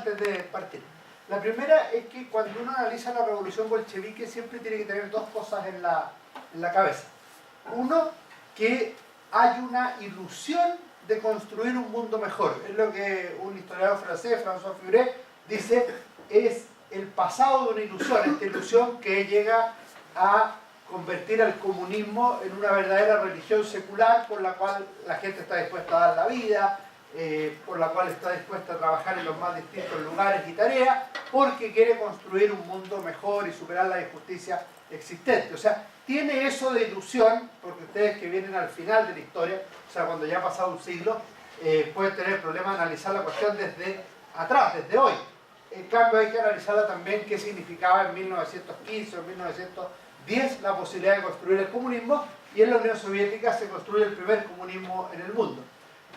antes de partir. La primera es que cuando uno analiza la revolución bolchevique siempre tiene que tener dos cosas en la cabeza. Uno, que hay una ilusión de construir un mundo mejor. Es lo que un historiador francés, François Furet, dice, es el pasado de una ilusión, esta ilusión que llega a convertir al comunismo en una verdadera religión secular por la cual la gente está dispuesta a dar la vida, por la cual está dispuesta a trabajar en los más distintos lugares y tareas, porque quiere construir un mundo mejor y superar la injusticia existente. O sea, tiene eso de ilusión, porque ustedes que vienen al final de la historia, o sea, cuando ya ha pasado un siglo, pueden tener problemas de analizar la cuestión desde atrás, desde hoy. En cambio, hay que analizarla también qué significaba en 1915 o 1910 la posibilidad de construir el comunismo, y en la Unión Soviética se construye el primer comunismo en el mundo.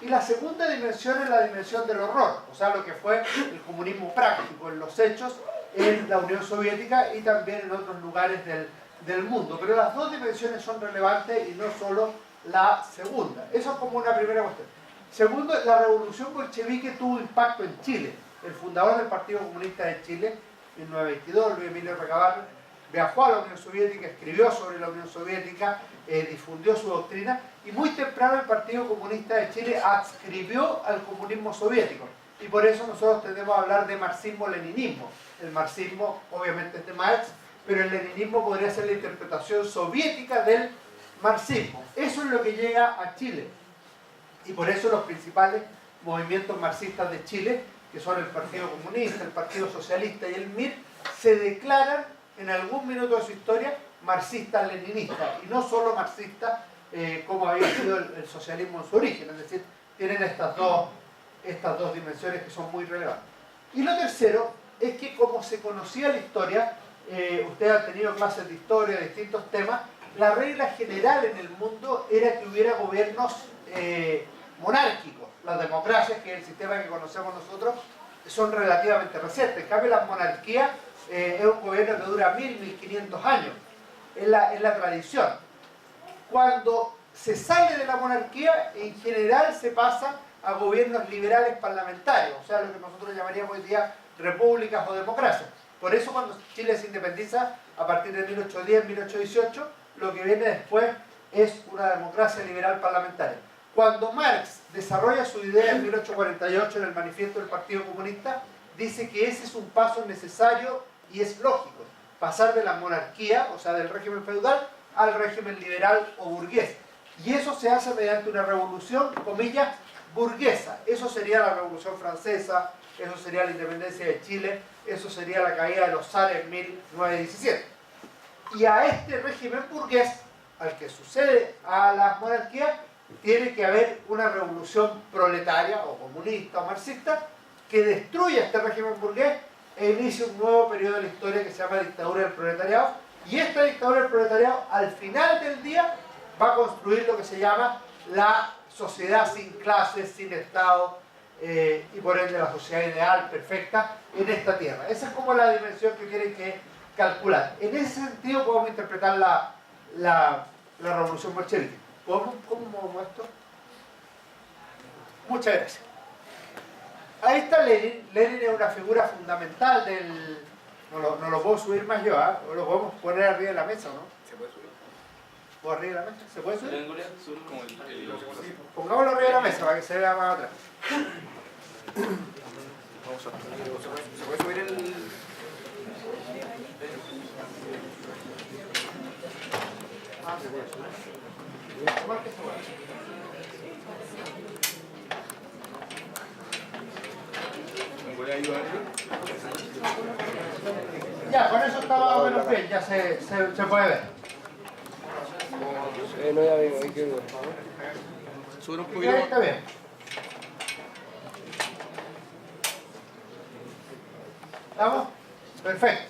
Y la segunda dimensión es la dimensión del horror, o sea, lo que fue el comunismo práctico en los hechos en la Unión Soviética y también en otros lugares del mundo. Pero las dos dimensiones son relevantes y no solo la segunda. Eso es como una primera cuestión. Segundo, la revolución bolchevique tuvo impacto en Chile. El fundador del Partido Comunista de Chile, en 1922, Luis Emilio Recabarren, viajó a la Unión Soviética, escribió sobre la Unión Soviética, difundió su doctrina, y muy temprano el Partido Comunista de Chile adscribió al comunismo soviético. Y por eso nosotros tendemos a hablar de marxismo-leninismo. El marxismo obviamente es de Marx, pero el leninismo podría ser la interpretación soviética del marxismo. Eso es lo que llega a Chile. Y por eso los principales movimientos marxistas de Chile, que son el Partido Comunista, el Partido Socialista y el MIR, se declaran en algún minuto de su historia marxistas-leninistas, y no solo marxistas como había sido el socialismo en su origen, es decir, tienen estas dos dimensiones que son muy relevantes. Y lo tercero es que, como se conocía la historia, ustedes han tenido clases de historia, de distintos temas, la regla general en el mundo era que hubiera gobiernos monárquicos. Las democracias, que es el sistema que conocemos nosotros, son relativamente recientes. En cambio, las monarquías es un gobierno que dura 1500 años, es la tradición. Cuando se sale de la monarquía, en general se pasa a gobiernos liberales parlamentarios, o sea, lo que nosotros llamaríamos hoy día repúblicas o democracias. Por eso cuando Chile se independiza, a partir de 1810, 1818, lo que viene después es una democracia liberal parlamentaria. Cuando Marx desarrolla su idea en 1848 en el manifiesto del Partido Comunista, dice que ese es un paso necesario y es lógico, pasar de la monarquía, o sea, del régimen feudal, al régimen liberal o burgués. Y eso se hace mediante una revolución, comillas, burguesa. Eso sería la Revolución Francesa, eso sería la independencia de Chile, eso sería la caída de los zares en 1917. Y a este régimen burgués, al que sucede a las monarquías, tiene que haber una revolución proletaria o comunista o marxista que destruya este régimen burgués e inicie un nuevo periodo de la historia que se llama dictadura del proletariado. Y esta dictadura del proletariado, al final del día, va a construir lo que se llama la sociedad sin clases, sin Estado, y por ende la sociedad ideal, perfecta, en esta tierra. Esa es como la dimensión que tienen que calcular. En ese sentido podemos interpretar la revolución bolchevique. ¿Cómo esto? Muchas gracias. Ahí está Lenin. Lenin es una figura fundamental del... No lo puedo subir más yo, ¿eh? O lo podemos poner arriba de la mesa, ¿no? ¿Se puede subir? ¿O arriba de la mesa? ¿Se puede subir? Como Pongámoslo arriba de la mesa para que se vea más atrás. ¿Se puede subir el...? Se puede subir. ¿Me puede ayudar? Ya, con eso está más o menos bien, ya se puede ver. No, ya veo, hay que ver. Sube un Ya poquito. está bien. ¿Estamos? Perfecto.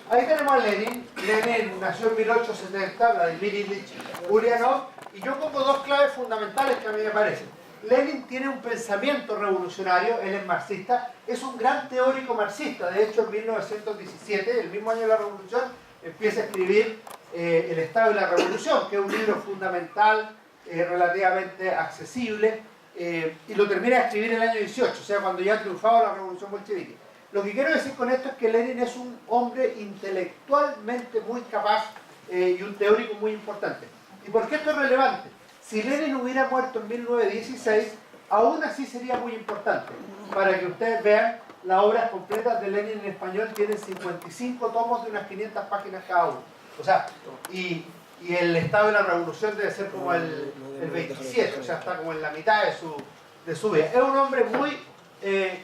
Ahí tenemos a Lenin. Lenin nació en 1870, Vladimir Ilich Ulyanov, y yo pongo dos claves fundamentales que a mí me parecen. Lenin tiene un pensamiento revolucionario, él es marxista, es un gran teórico marxista. De hecho, en 1917, el mismo año de la revolución, empieza a escribir El Estado y la Revolución, que es un libro fundamental, relativamente accesible, y lo termina de escribir en el año 18, o sea, cuando ya ha triunfado la revolución bolchevique. Lo que quiero decir con esto es que Lenin es un hombre intelectualmente muy capaz y un teórico muy importante. ¿Y por qué esto es relevante? Si Lenin hubiera muerto en 1916, aún así sería muy importante. Para que ustedes vean, las obras completas de Lenin en español tienen 55 tomos de unas 500 páginas cada uno. O sea, y el estado de la revolución debe ser como el 27, o sea, está como en la mitad de su vida. Es un hombre muy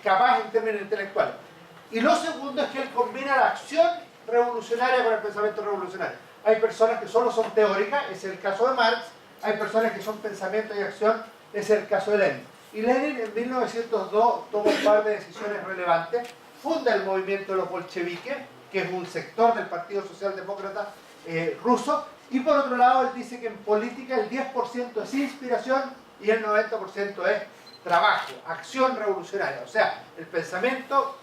capaz en términos intelectuales. Y lo segundo es que él combina la acción revolucionaria con el pensamiento revolucionario. Hay personas que solo son teóricas, ese es el caso de Marx. Hay personas que son pensamiento y acción, ese es el caso de Lenin. Y Lenin en 1902 toma un par de decisiones relevantes. Funda el movimiento de los bolcheviques, que es un sector del Partido Socialdemócrata ruso. Y por otro lado, él dice que en política el 10% es inspiración y el 90% es trabajo, acción revolucionaria. O sea, el pensamiento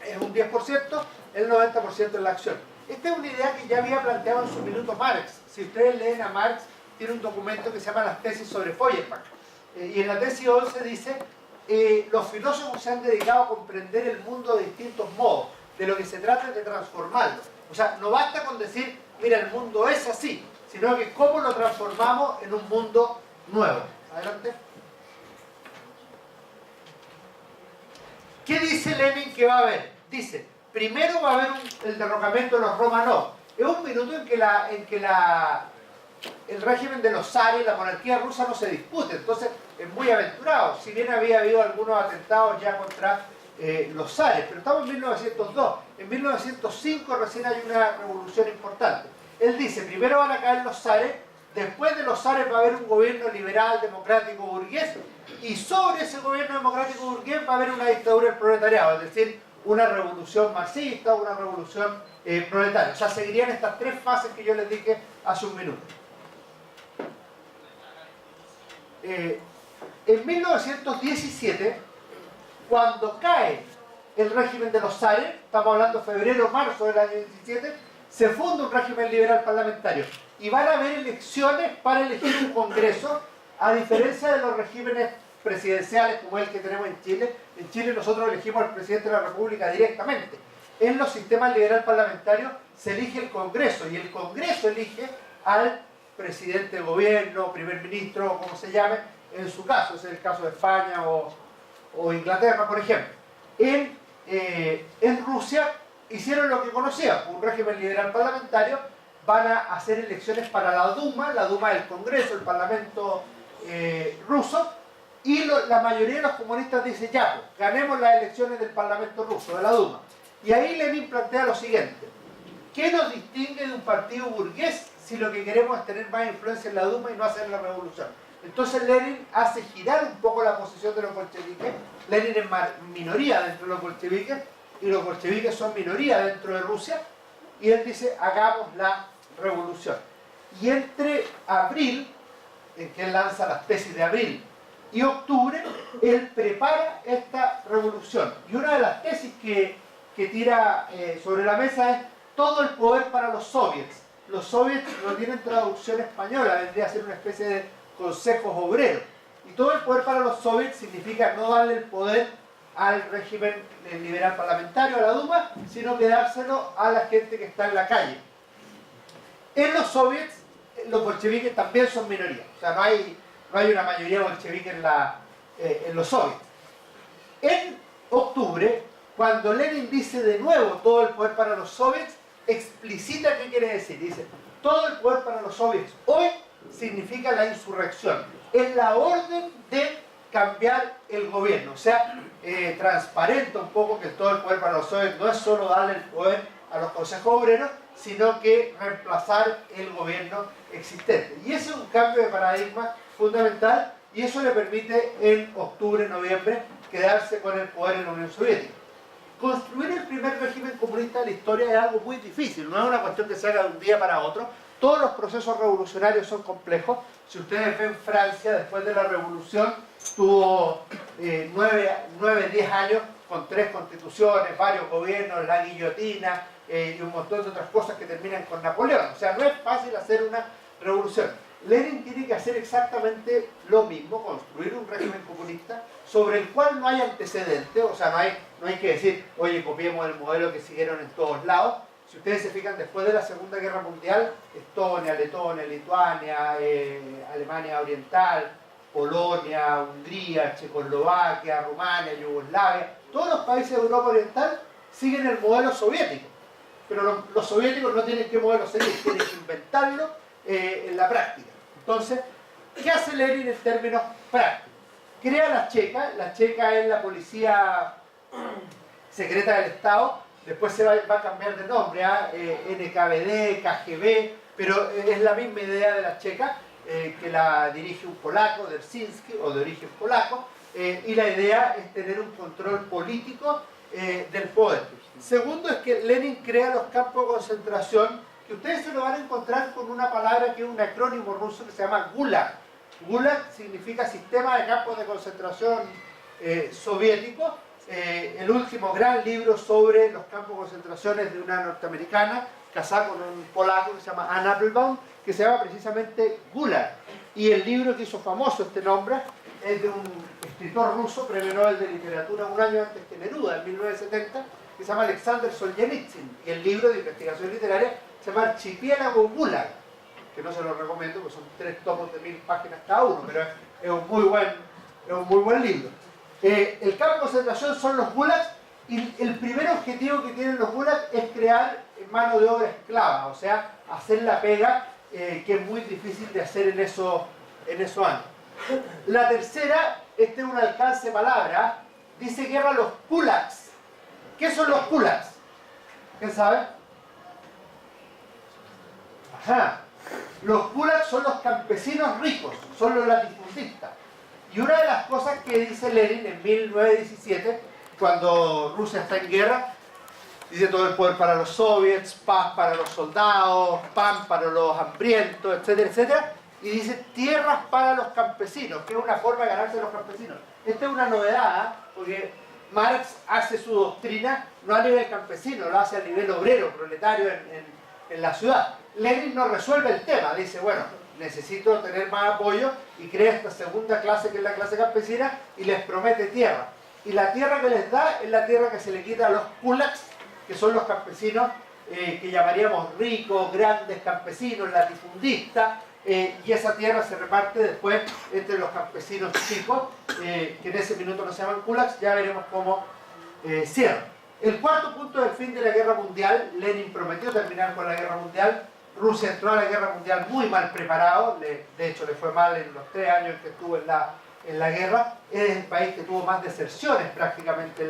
es un 10%, el 90% es la acción. Esta es una idea que ya había planteado en su minuto Marx. Si ustedes leen a Marx, tiene un documento que se llama Las tesis sobre Feuerbach. Y en la tesis 11 dice, los filósofos se han dedicado a comprender el mundo de distintos modos. De lo que se trata es de transformarlo. O sea, no basta con decir, mira, el mundo es así, sino que cómo lo transformamos en un mundo nuevo. Adelante. ¿Qué dice Lenin que va a haber? Dice, primero va a haber el derrocamiento de los Romanov. Es un minuto en que el régimen de los zares, la monarquía rusa no se discute, entonces es muy aventurado. Si bien había habido algunos atentados ya contra los zares, pero estamos en 1902. En 1905 recién hay una revolución importante. Él dice, primero van a caer los zares, después de los zares va a haber un gobierno liberal, democrático, burgués, y sobre ese gobierno democrático burgués va a haber una dictadura del proletariado, es decir, una revolución marxista, una revolución proletaria. O sea, seguirían estas tres fases que yo les dije hace un minuto. En 1917, cuando cae el régimen de los zares, estamos hablando febrero-marzo del año 17, se funda un régimen liberal parlamentario y van a haber elecciones para elegir un congreso, a diferencia de los regímenes presidenciales como el que tenemos en Chile. En Chile nosotros elegimos al presidente de la República directamente. En los sistemas liberal parlamentarios se elige el Congreso y el Congreso elige al presidente de gobierno, primer ministro, como se llame, en su caso. Ese es el caso de España o Inglaterra, por ejemplo. En Rusia hicieron lo que conocían, un régimen liberal parlamentario. Van a hacer elecciones para la Duma del Congreso, el Parlamento ruso, y la mayoría de los comunistas dicen, ya, pues, ganemos las elecciones del Parlamento ruso, de la Duma. Y ahí Lenin plantea lo siguiente: ¿qué nos distingue de un partido burgués si lo que queremos es tener más influencia en la Duma y no hacer la revolución? Entonces Lenin hace girar un poco la posición de los bolcheviques. Lenin es minoría dentro de los bolcheviques y los bolcheviques son minoría dentro de Rusia, y él dice, hagamos la revolución. Y entre abril, en que él lanza las tesis de abril, y octubre, él prepara esta revolución. Y una de las tesis que tira sobre la mesa es todo el poder para los soviets. Los soviets no tienen traducción española, vendría a ser una especie de consejos obreros. Y todo el poder para los soviets significa no darle el poder al régimen liberal parlamentario, a la Duma, sino que dárselo a la gente que está en la calle. En los soviets, los bolcheviques también son minoría. O sea, no hay una mayoría bolchevique en los soviets. En octubre, cuando Lenin dice de nuevo todo el poder para los soviets, explicita qué quiere decir. Dice, todo el poder para los soviets hoy significa la insurrección. Es la orden de cambiar el gobierno. O sea, transparenta un poco que todo el poder para los soviets no es solo darle el poder a los consejos obreros, sino que reemplazar el gobierno existente. Y ese es un cambio de paradigma fundamental, y eso le permite en octubre, noviembre, quedarse con el poder en la Unión Soviética. Construir el primer régimen comunista de la historia es algo muy difícil, no es una cuestión que se haga de un día para otro. Todos los procesos revolucionarios son complejos. Si ustedes ven Francia, después de la revolución, tuvo 9-10 años con 3 constituciones, varios gobiernos, la guillotina y un montón de otras cosas que terminan con Napoleón. O sea, no es fácil hacer una revolución. Lenin tiene que hacer exactamente lo mismo, construir un régimen comunista sobre el cual no hay antecedentes, o sea, no hay que decir, oye, copiemos el modelo que siguieron en todos lados. Si ustedes se fijan, después de la Segunda Guerra Mundial, Estonia, Letonia, Lituania, Alemania Oriental, Polonia, Hungría, Checoslovaquia, Rumania, Yugoslavia, todos los países de Europa Oriental siguen el modelo soviético. Pero los soviéticos no tienen qué modelo seguir, tienen que inventarlo en la práctica. Entonces, ¿qué hace Lenin en términos prácticos? Crea la Checa es la policía secreta del Estado, después se va a cambiar de nombre a NKVD, KGB, pero es la misma idea de la Checa, que la dirige un polaco, Dersinski, o de origen polaco, y la idea es tener un control político del poder. Segundo es que Lenin crea los campos de concentración, que ustedes se lo van a encontrar con una palabra que es un acrónimo ruso que se llama Gulag. Gulag significa sistema de campos de concentración soviético. El último gran libro sobre los campos de concentración es de una norteamericana casada con un polaco que se llama Anne Applebaum, que se llama precisamente Gulag. Y el libro que hizo famoso este nombre es de un escritor ruso, premio Nobel de Literatura un año antes que Neruda, en 1970, que se llama Alexander Solzhenitsyn. Y el libro de investigación literaria se llama Archipiélago Gulag, que no se lo recomiendo porque son 3 tomos de 1000 páginas cada uno, pero es un muy buen libro. El campo de concentración son los gulags, y el primer objetivo que tienen los gulags es crear mano de obra esclava, o sea, hacer la pega que es muy difícil de hacer en esos años. La tercera, este es un alcance de palabra, dice guerra a los kulaks. ¿Qué son los kulaks? ¿Quién sabe? Ajá. Los kulaks son los campesinos ricos, son los latifundistas. Y una de las cosas que dice Lenin en 1917, cuando Rusia está en guerra, dice todo el poder para los soviets, paz para los soldados, pan para los hambrientos, etcétera, etcétera. Y dice tierras para los campesinos, que es una forma de ganarse a los campesinos. Esta es una novedad, porque Marx hace su doctrina no a nivel campesino, lo hace a nivel obrero, proletario en la ciudad. Lenin no resuelve el tema, dice, bueno, necesito tener más apoyo, y crea esta segunda clase que es la clase campesina y les promete tierra. Y la tierra que les da es la tierra que se le quita a los kulaks, que son los campesinos que llamaríamos ricos, grandes campesinos, latifundistas, y esa tierra se reparte después entre los campesinos chicos, que en ese minuto no se llaman kulaks. Ya veremos cómo cierra. El cuarto punto del fin de la guerra mundial. Lenin prometió terminar con la guerra mundial. Rusia entró a la guerra mundial muy mal preparado, de hecho le fue mal en los 3 años que estuvo en la guerra. Es el país que tuvo más deserciones prácticamente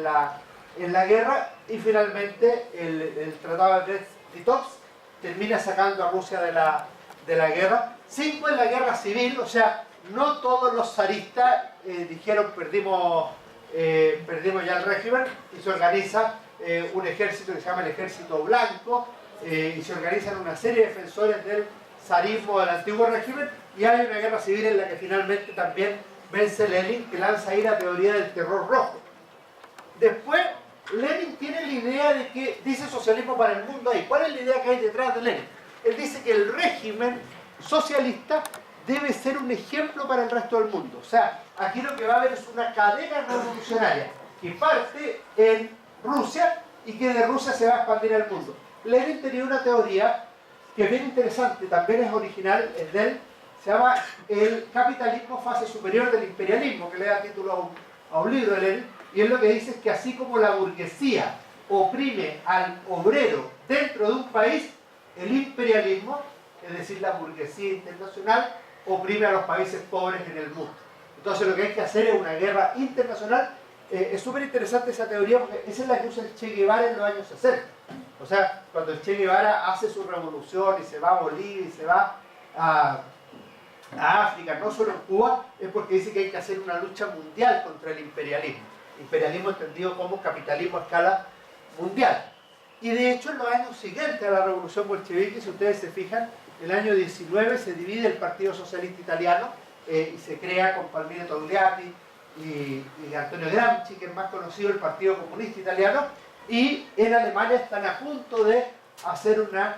en la guerra, y finalmente el tratado de Brest-Litovsk termina sacando a Rusia de la guerra. 5 en la guerra civil, o sea, no todos los zaristas dijeron perdimos ya el régimen, y se organiza un ejército que se llama el Ejército Blanco, y se organizan una serie de defensores del zarismo del antiguo régimen, y hay una guerra civil en la que finalmente también vence Lenin, que lanza ahí la teoría del terror rojo. Después Lenin tiene la idea de que dice socialismo para el mundo ahí. ¿Cuál es la idea que hay detrás de Lenin? Él dice que el régimen socialista debe ser un ejemplo para el resto del mundo. O sea, aquí lo que va a haber es una cadena revolucionaria que parte en Rusia y que de Rusia se va a expandir al mundo. Lenin tenía una teoría que es bien interesante, también es original, es de él, se llama el capitalismo fase superior del imperialismo, que le da título a un libro de Lenin, y él lo que dice es que así como la burguesía oprime al obrero dentro de un país, el imperialismo, es decir, la burguesía internacional, oprime a los países pobres en el mundo. Entonces lo que hay que hacer es una guerra internacional. Es súper interesante esa teoría, porque esa es la que usa el Che Guevara en los años 60. O sea, cuando el Che Guevara hace su revolución y se va a Bolivia y se va a África, no solo en Cuba, es porque dice que hay que hacer una lucha mundial contra el imperialismo. Imperialismo entendido como capitalismo a escala mundial. Y de hecho en los años siguientes a la revolución bolchevique, si ustedes se fijan, el año 19 se divide el Partido Socialista Italiano y se crea con Palmiro Togliatti y Antonio Gramsci, que es más conocido, el Partido Comunista Italiano, y en Alemania están a punto de hacer una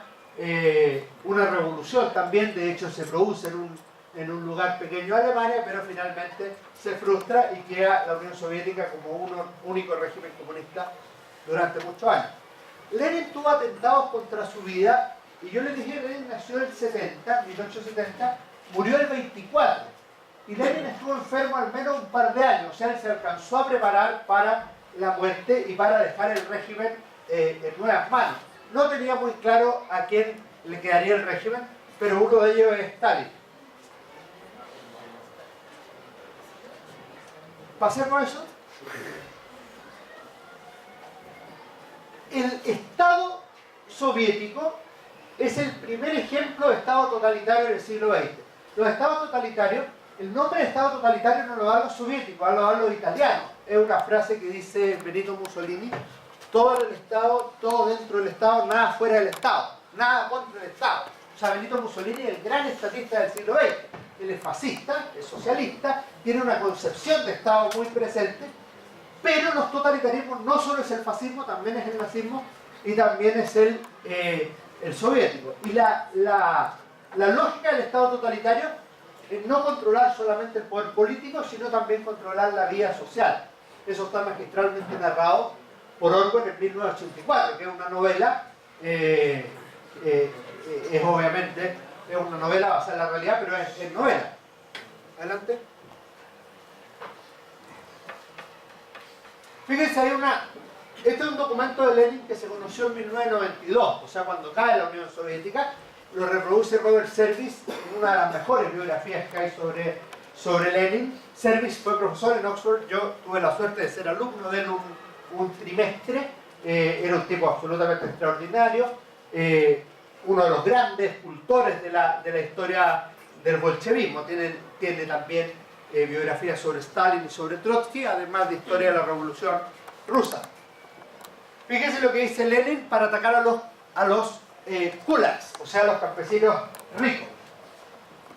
una revolución también, de hecho se produce en un lugar pequeño de Alemania, pero finalmente se frustra y queda la Unión Soviética como un único régimen comunista durante muchos años. Lenin tuvo atentados contra su vida, y yo les dije, Lenin nació en el 70, 1870, murió el 24, y Lenin estuvo enfermo al menos un par de años, o sea, él se alcanzó a preparar para la muerte y para dejar el régimen en nuevas manos. No tenía muy claro a quién le quedaría el régimen, pero uno de ellos es Stalin. Pasemos eso. El Estado soviético es el primer ejemplo de Estado totalitario del siglo XX. Los Estados totalitarios, el nombre de Estado totalitario no lo dan los soviéticos, lo dan los italianos. Es una frase que dice Benito Mussolini: todo en el Estado, todo dentro del Estado, nada fuera del Estado, nada contra el Estado. O sea, Benito Mussolini es el gran estatista del siglo XX. Él es fascista, es socialista, tiene una concepción de Estado muy presente, pero los totalitarismos no solo es el fascismo, también es el nazismo y también es el soviético. Y la lógica del Estado totalitario es no controlar solamente el poder político, sino también controlar la vida social. Eso está magistralmente narrado por Orwell en 1984, que es una novela, es obviamente es una novela basada en la realidad, pero es novela. Adelante. Fíjense, este es un documento de Lenin que se conoció en 1992, o sea, cuando cae la Unión Soviética. Lo reproduce Robert Service en una de las mejores biografías que hay sobre Lenin. Service fue profesor en Oxford, yo tuve la suerte de ser alumno de él un trimestre, era un tipo absolutamente extraordinario, uno de los grandes cultores de la historia del bolchevismo. Tiene también biografías sobre Stalin y sobre Trotsky, además de historia de la Revolución Rusa. Fíjense lo que dice Lenin para atacar a los kulaks, o sea, a los campesinos ricos.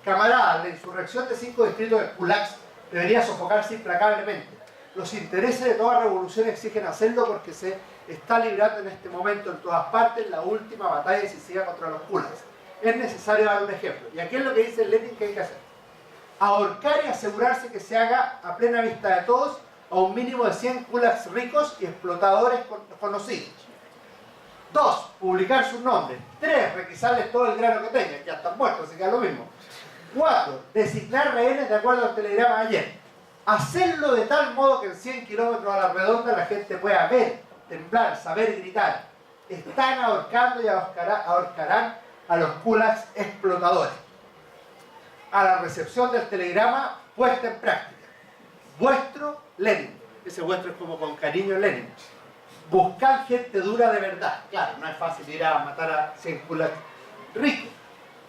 Camaradas, la insurrección de 5 distritos de kulaks debería sofocarse implacablemente. Los intereses de toda revolución exigen hacerlo porque se está librando en este momento en todas partes la última batalla decisiva contra los kulaks. Es necesario dar un ejemplo. Y aquí es lo que dice Lenin que hay que hacer: ahorcar y asegurarse que se haga a plena vista de todos a un mínimo de 100 kulaks ricos y explotadores conocidos. 2. Publicar sus nombres. 3. Requisarles todo el grano que tengan, ya están muertos, así que es lo mismo. 4. Designar rehenes de acuerdo al telegrama de ayer. Hacerlo de tal modo que en 100 kilómetros a la redonda la gente pueda ver, temblar, saber y gritar: están ahorcando y ahorcarán a los kulaks explotadores. A la recepción del telegrama, puesta en práctica. Vuestro Lenin. Ese vuestro es como con cariño Lenin. Buscar gente dura de verdad. Claro, no es fácil ir a matar a 100 kulaks ricos.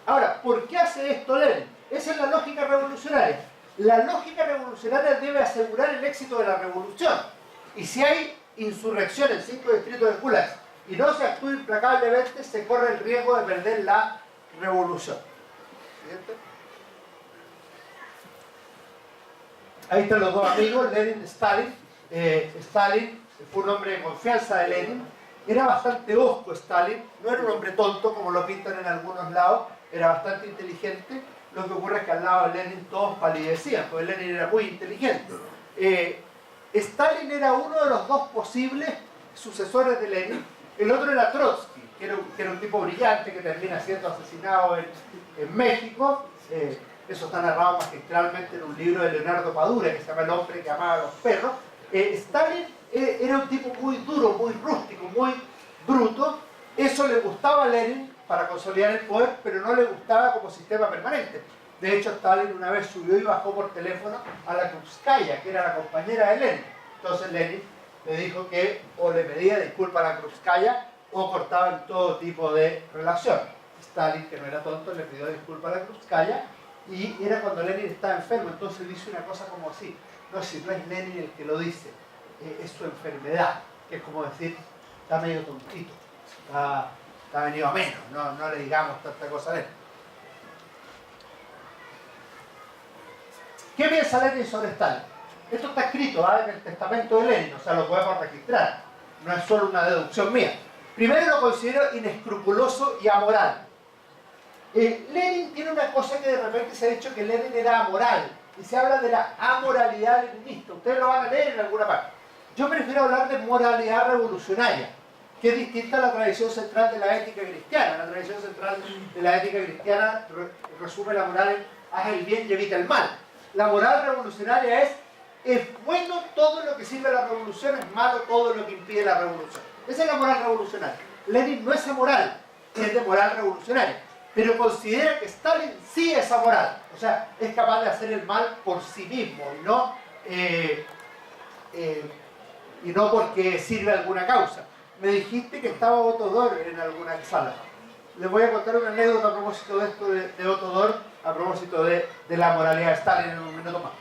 Ahora, ¿por qué hace esto Lenin? Esa es la lógica revolucionaria. La lógica revolucionaria debe asegurar el éxito de la revolución. Y si hay insurrección en 5 distritos de kulaks y no se actúa implacablemente, se corre el riesgo de perder la revolución. ¿Siguiente? Ahí están los dos amigos, Lenin y Stalin. Stalin fue un hombre de confianza de Lenin. Era bastante hosco Stalin, no era un hombre tonto como lo pintan en algunos lados, era bastante inteligente. Lo que ocurre es que al lado de Lenin todos palidecían, porque Lenin era muy inteligente. Stalin era uno de los dos posibles sucesores de Lenin. El otro era Trotsky, que era un tipo brillante que termina siendo asesinado en México. Eso está narrado magistralmente en un libro de Leonardo Padura que se llama El hombre que amaba a los perros. Stalin era un tipo muy duro, muy rústico, muy bruto. Eso le gustaba a Lenin para consolidar el poder, pero no le gustaba como sistema permanente. De hecho, Stalin una vez subió y bajó por teléfono a la Krupskaya, que era la compañera de Lenin. Entonces Lenin le dijo que o le pedía disculpas a la Krupskaya o cortaban todo tipo de relación. Stalin, que no era tonto, le pidió disculpas a la Krupskaya. Y era cuando Lenin estaba enfermo, entonces dice una cosa como así: no, si no es Lenin el que lo dice, es su enfermedad, que es como decir, está medio tontito, está venido a menos, no le digamos tanta cosa a él. ¿Qué piensa Lenin sobre Stalin? Esto está escrito en el testamento de Lenin, o sea, lo podemos registrar, no es solo una deducción mía. Primero lo considero inescrupuloso y amoral. Lenin tiene una cosa que de repente se ha dicho que Lenin era amoral, y se habla de la amoralidad leninista. Ustedes lo van a leer en alguna parte. Yo prefiero hablar de moralidad revolucionaria, que es distinta a la tradición central de la ética cristiana. La tradición central de la ética cristiana resume la moral en haz el bien y evita el mal. La moral revolucionaria es bueno todo lo que sirve a la revolución, es malo todo lo que impide la revolución. Esa es la moral revolucionaria. Lenin no es amoral, es de moral revolucionaria, pero considera que Stalin sí es amoral, o sea, es capaz de hacer el mal por sí mismo y no porque sirve a alguna causa. Me dijiste que estaba Otto Dor en alguna sala. Les voy a contar una anécdota a propósito de esto de Otto Dor, a propósito de la moralidad de Stalin en un minuto más.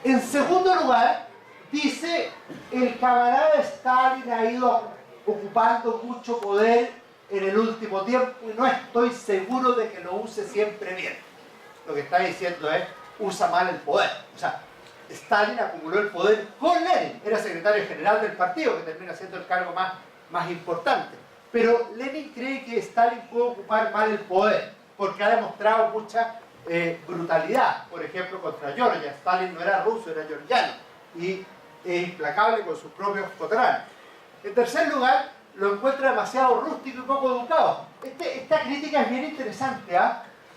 En segundo lugar, dice, el camarada Stalin ha ido ocupando mucho poder en el último tiempo y no estoy seguro de que lo use siempre bien. Lo que está diciendo es, usa mal el poder. O sea, Stalin acumuló el poder con Lenin, era secretario general del partido, que termina siendo el cargo más importante. Pero Lenin cree que Stalin puede ocupar mal el poder, porque ha demostrado mucha brutalidad, por ejemplo, contra Georgia. Stalin no era ruso, era georgiano, y es implacable con sus propios coterráneos. En tercer lugar, lo encuentra demasiado rústico y poco educado. Esta crítica es bien interesante,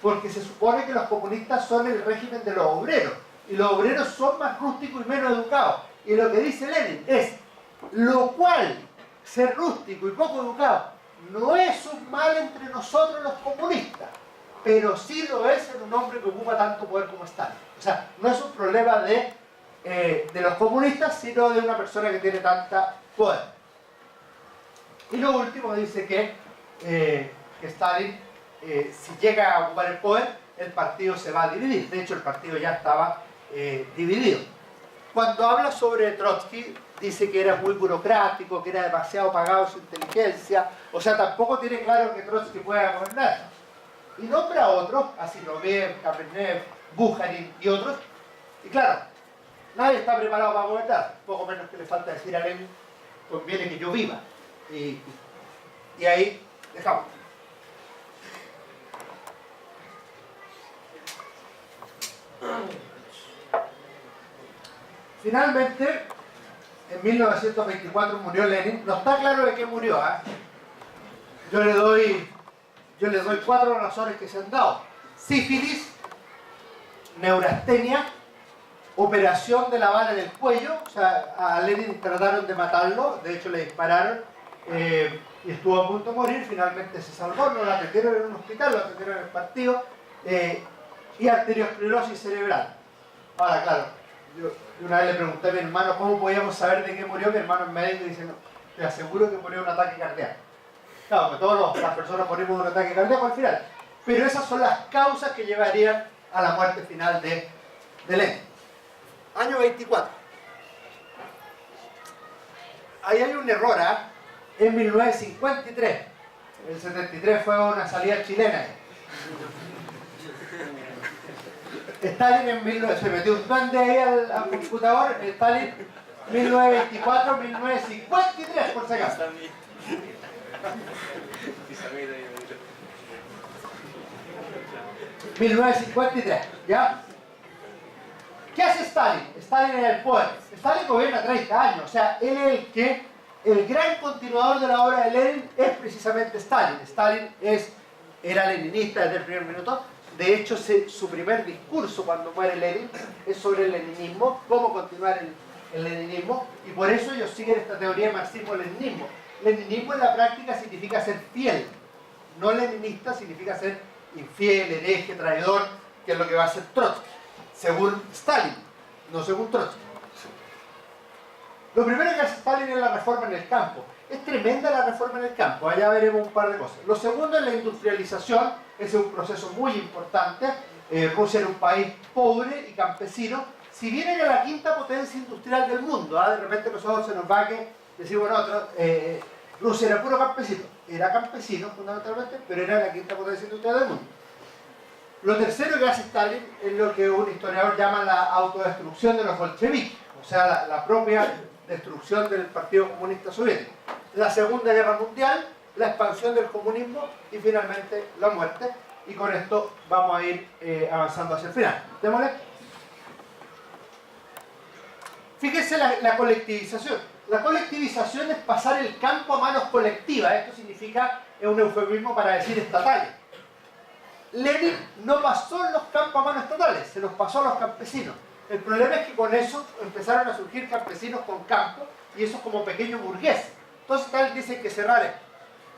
porque se supone que los comunistas son el régimen de los obreros, y los obreros son más rústicos y menos educados. Y lo que dice Lenin es, lo cual, ser rústico y poco educado, no es un mal entre nosotros los comunistas, pero sí lo es en un hombre que ocupa tanto poder como Stalin. O sea, no es un problema de los comunistas, sino de una persona que tiene tanta poder. Y lo último dice que Stalin, si llega a ocupar el poder, el partido se va a dividir. De hecho, el partido ya estaba dividido. Cuando habla sobre Trotsky, dice que era muy burocrático, que era demasiado pagado su inteligencia. O sea, tampoco tiene claro que Trotsky pueda gobernar. Y nombra a otros, a Zinoviev, Kamenev, Bukharin y otros. Y claro, nadie está preparado para gobernar. Poco menos que le falta decir a Lenin, conviene que yo viva. Y ahí dejamos. Finalmente, en 1924 murió Lenin. No está claro de qué murió. Yo le doy 4 razones que se han dado: sífilis, neurastenia, operación de la bala en el cuello. O sea, a Lenin trataron de matarlo, de hecho le dispararon y estuvo a punto de morir. Finalmente se salvó, no lo atendieron en un hospital, lo atendieron en el partido, y arteriosclerosis cerebral. Ahora, claro, yo una vez le pregunté a mi hermano cómo podíamos saber de qué murió. Mi hermano es médico y dice, no, te aseguro que murió de un ataque cardíaco. Claro, que todas las personas morimos de un ataque cardíaco al final, pero esas son las causas que llevarían a la muerte final de Lenin. Año 24. Ahí hay un error, en 1953. El 73 fue una salida chilena. Stalin en 19... se metió un duende ahí al computador. Stalin 1924, 1953, por si acaso. 1953, ¿ya? ¿Qué hace Stalin? Stalin en el poder. Stalin gobierna 30 años, o sea, él es el gran continuador de la obra de Lenin es precisamente Stalin. Stalin era leninista desde el primer minuto. De hecho, su primer discurso cuando muere Lenin es sobre el leninismo, cómo continuar el leninismo, y por eso ellos siguen esta teoría de marxismo-leninismo. Leninismo en la práctica significa ser fiel, no leninista significa ser infiel, hereje, traidor, que es lo que va a hacer Trotsky, según Stalin, no según Trotsky. Lo primero que hace Stalin es la reforma en el campo. Es tremenda la reforma en el campo, allá veremos un par de cosas. Lo segundo es la industrialización, ese es un proceso muy importante. Rusia era un país pobre y campesino, si bien era la quinta potencia industrial del mundo. De repente nosotros se nos va que decimos nosotros, Rusia era puro campesino. Era campesino fundamentalmente, pero era la quinta potencia industrial del mundo. Lo tercero que hace Stalin es lo que un historiador llama la autodestrucción de los bolcheviques, o sea, la propia destrucción del Partido Comunista Soviético. la Segunda Guerra Mundial, la expansión del comunismo y finalmente la muerte. Y con esto vamos a ir avanzando hacia el final. Démosle. Fíjense la colectivización. La colectivización es pasar el campo a manos colectivas. Esto significa, es un eufemismo para decir estatales. Lenin no pasó los campos a manos estatales, se los pasó a los campesinos. El problema es que con eso empezaron a surgir campesinos con campos y eso como pequeños burgueses. Entonces Stalin dice que cerrar esto.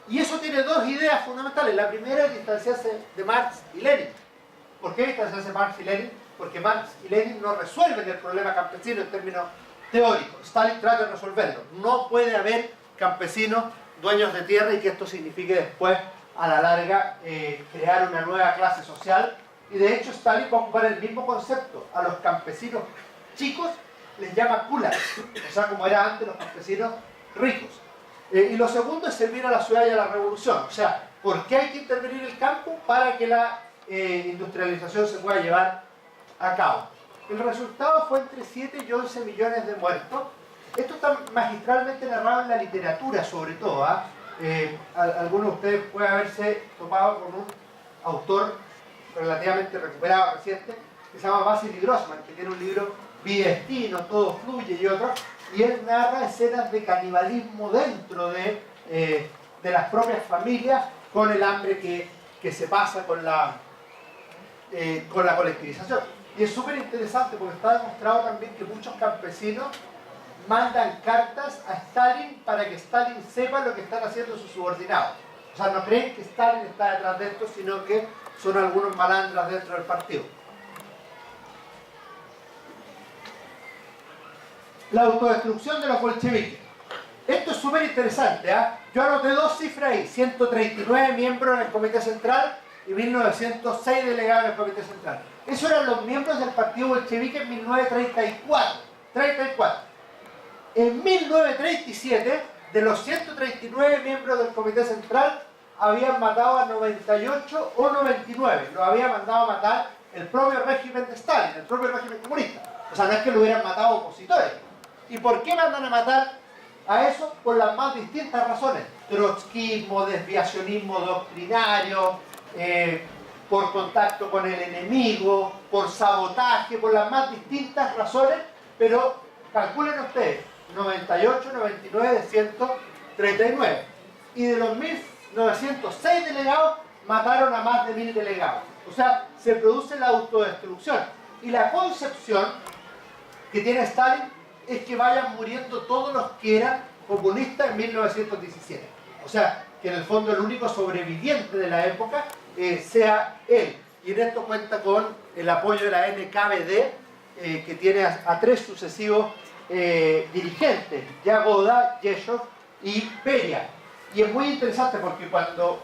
Y eso tiene dos ideas fundamentales. La primera es distanciarse de Marx y Lenin. ¿Por qué distanciarse de Marx y Lenin? Porque Marx y Lenin no resuelven el problema campesino en términos teóricos. Stalin trata de resolverlo. No puede haber campesinos dueños de tierra y que esto signifique después, a la larga, crear una nueva clase social. Y de hecho Stalin va a ocupar el mismo concepto. A los campesinos chicos les llama kulaks, o sea, como era antes los campesinos ricos. Y lo segundo es servir a la ciudad y a la revolución. O sea, ¿por qué hay que intervenir el campo? Para que la industrialización se pueda llevar a cabo. El resultado fue entre 7 y 11 millones de muertos. Esto está magistralmente narrado en la literatura, sobre todo. Algunos de ustedes pueden haberse topado con un autor relativamente recuperado, reciente, que se llama Vasily Grossman, que tiene un libro Bidestino, Todo Fluye y otros, y él narra escenas de canibalismo dentro de las propias familias con el hambre que se pasa con la colectivización. Y es súper interesante porque está demostrado también que muchos campesinos mandan cartas a Stalin para que Stalin sepa lo que están haciendo sus subordinados. O sea, no creen que Stalin está detrás de esto, sino que son algunos malandras dentro del partido. La autodestrucción de los bolcheviques. Esto es súper interesante. Yo anoté dos cifras ahí: 139 miembros en el Comité Central y 1906 delegados en el Comité Central. Esos eran los miembros del partido bolchevique en 1934. En 1937, de los 139 miembros del Comité Central, habían matado a 98 o 99. Lo había mandado a matar el propio régimen de Stalin, el propio régimen comunista. O sea, no es que lo hubieran matado opositores. ¿Y por qué mandan a matar a eso? Por las más distintas razones. Trotsquismo, desviacionismo doctrinario, por contacto con el enemigo, por sabotaje, por las más distintas razones, pero calculen ustedes, 98, 99 de 139. Y de los 1906 delegados, mataron a más de 1000 delegados. O sea, se produce la autodestrucción. Y la concepción que tiene Stalin es que vayan muriendo todos los que eran comunistas en 1917. O sea, que en el fondo el único sobreviviente de la época sea él. Y en esto cuenta con el apoyo de la NKVD, que tiene a 3 sucesivos dirigentes: Yagoda, Yeshov y Beria. Y es muy interesante porque cuando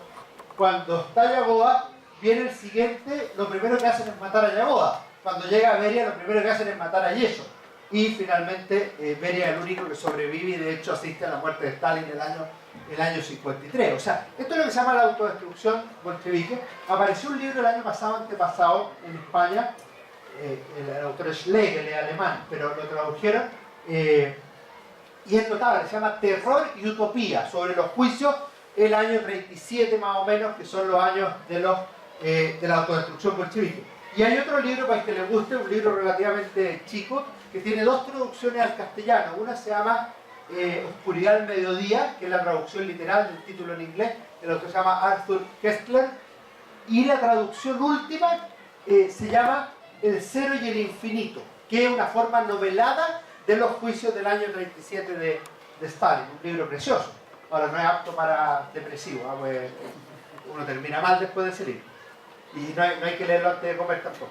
está Yagoda, viene el siguiente, lo primero que hacen es matar a Yagoda. Cuando llega Beria, lo primero que hacen es matar a Yeshov. Y finalmente Beria es el único que sobrevive y de hecho asiste a la muerte de Stalin el año 53. O sea, esto es lo que se llama la autodestrucción bolchevique. Apareció un libro el año pasado, antepasado, en España. El autor es Schlegel, es alemán, pero lo tradujeron. Y es notable, se llama Terror y Utopía, sobre los juicios el año 37 más o menos, que son los años de la autodestrucción bolchevique. Y hay otro libro, para el que les guste, un libro relativamente chico, que tiene 2 traducciones al castellano. Una se llama Oscuridad al Mediodía, que es la traducción literal del título en inglés. El otro se llama Arthur Kessler. Y la traducción última se llama El Cero y el Infinito, que es una forma novelada de los juicios del año 37 de Stalin. Un libro precioso. Ahora, no es apto para depresivos, pues uno termina mal después de ese libro. Y no hay que leerlo antes de comer tampoco.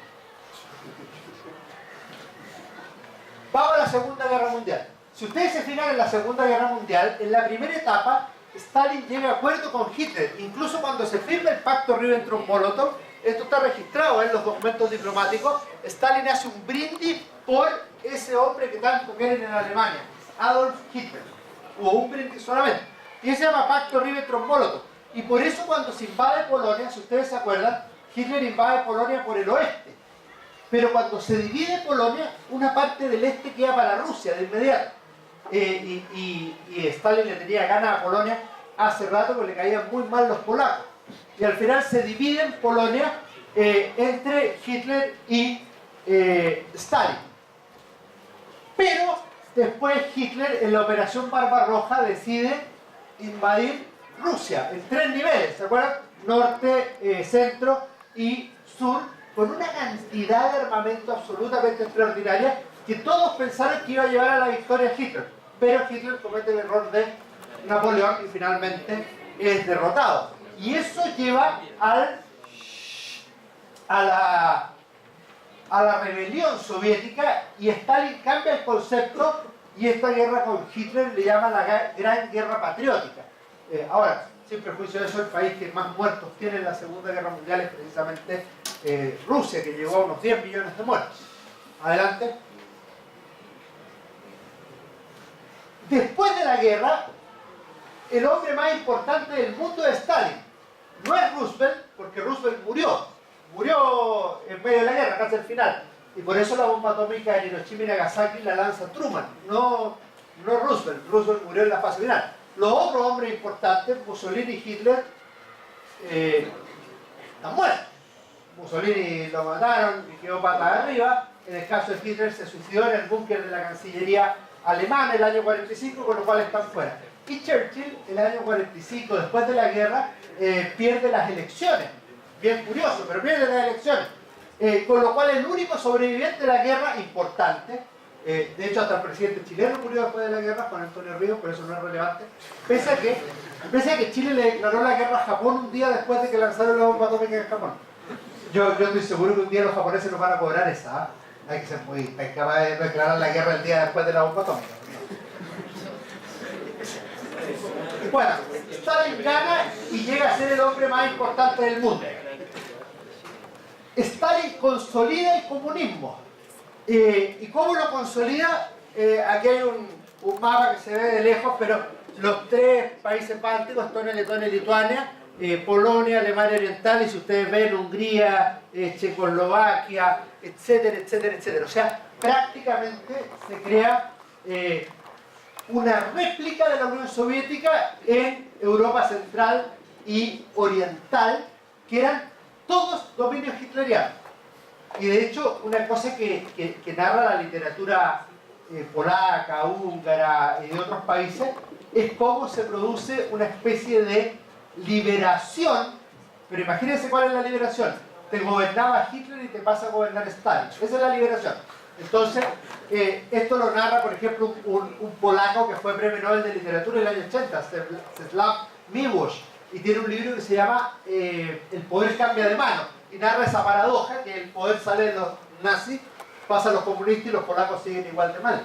Vamos a la Segunda Guerra Mundial. Si ustedes se fijan en la Segunda Guerra Mundial, en la primera etapa, Stalin llega a acuerdo con Hitler. Incluso cuando se firma el pacto Ribbentrop-Molotov, esto está registrado en los documentos diplomáticos, Stalin hace un brindis por ese hombre que tanto quieren en Alemania, Adolf Hitler. Hubo un brindis solamente. Y ese se llama pacto Ribbentrop-Molotov. Y por eso cuando se invade Polonia, si ustedes se acuerdan, Hitler invade Polonia por el oeste. Pero cuando se divide Polonia, una parte del este queda para Rusia de inmediato. y Stalin le tenía ganas a Polonia hace rato porque le caían muy mal los polacos. Y al final se divide en Polonia entre Hitler y Stalin. Pero después Hitler en la Operación Barbarroja decide invadir Rusia en 3 niveles, ¿se acuerdan? Norte, centro y sur, con una cantidad de armamento absolutamente extraordinaria que todos pensaron que iba a llevar a la victoria a Hitler. Pero Hitler comete el error de Napoleón y finalmente es derrotado. Y eso lleva a la rebelión soviética, y Stalin cambia el concepto y esta guerra con Hitler le llama la Gran Guerra Patriótica. Ahora, sin perjuicio de eso, el país que más muertos tiene en la Segunda Guerra Mundial es precisamente Rusia, que llegó a unos 10 millones de muertos. Adelante. Después de la guerra, el hombre más importante del mundo es Stalin. No es Roosevelt, porque Roosevelt murió en medio de la guerra, casi al final. Y por eso la bomba atómica en Hiroshima y Nagasaki la lanza Truman, no Roosevelt. Roosevelt murió en la fase final. Los otros hombres importantes, Mussolini y Hitler, están muertos. Mussolini lo mataron y quedó patas arriba. En el caso de Hitler se suicidó en el búnker de la Cancillería alemana el año 45, con lo cual están fuera. Y Churchill, el año 45, después de la guerra, pierde las elecciones. Bien curioso, pero pierde las elecciones. Con lo cual el único sobreviviente de la guerra importante, de hecho hasta el presidente chileno murió después de la guerra, Juan Antonio Ríos, pero eso no es relevante, pese a que Chile le declaró la guerra a Japón un día después de que lanzaron la bomba atómica en Japón. Yo estoy seguro que un día los japoneses nos van a cobrar esa, ¿eh? Hay que ser muy capaz de declarar la guerra el día después de la bomba atómica. Bueno, Stalin gana y llega a ser el hombre más importante del mundo. Stalin consolida el comunismo. ¿Y cómo lo consolida? Aquí hay un mapa que se ve de lejos, pero los 3 países bálticos, Estonia, Letonia y Lituania, Polonia, Alemania Oriental, y si ustedes ven Hungría, Checoslovaquia, etcétera, etcétera, etcétera. O sea, prácticamente se crea una réplica de la Unión Soviética en Europa Central y Oriental, que eran todos dominios hitlerianos. Y de hecho, una cosa que narra la literatura polaca, húngara y de otros países, es cómo se produce una especie de liberación. Pero imagínense cuál es la liberación. Te gobernaba Hitler y te pasa a gobernar Stalin. Esa es la liberación. Entonces, esto lo narra, por ejemplo, un polaco que fue premio Nobel de Literatura en el año 80, Czesław Miłosz, y tiene un libro que se llama El poder cambia de mano, y narra esa paradoja, que el poder sale de los nazis, pasa a los comunistas y los polacos siguen igual de mal.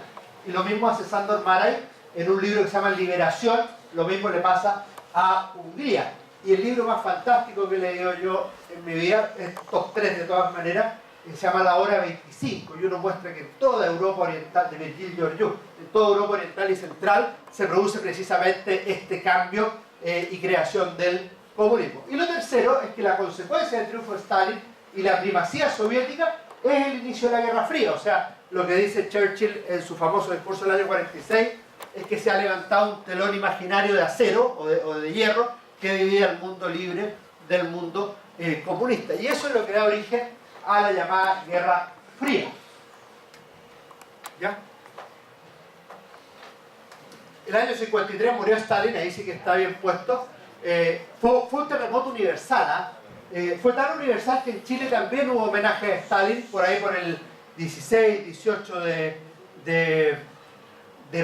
Y lo mismo hace Sándor Márai en un libro que se llama Liberación, lo mismo le pasa a Hungría. Y el libro más fantástico que he leído yo en mi vida, es top 3 de todas maneras, se llama La Hora 25, y uno muestra que en toda Europa Oriental, de Virgil Georgiou, en toda Europa Oriental y Central, se produce precisamente este cambio y creación del comunismo. Y lo tercero es que la consecuencia del triunfo de Stalin y la primacía soviética es el inicio de la Guerra Fría. O sea, lo que dice Churchill en su famoso discurso del año 46 es que se ha levantado un telón imaginario de acero o de hierro que divide al mundo libre del mundo comunista. Y eso es lo que da origen a la llamada Guerra Fría. ¿Ya? El año 53 murió Stalin, ahí sí que está bien puesto. Fue un terremoto universal, ¿eh? Fue tan universal que en Chile también hubo homenaje a Stalin, por ahí por el 16, 18 de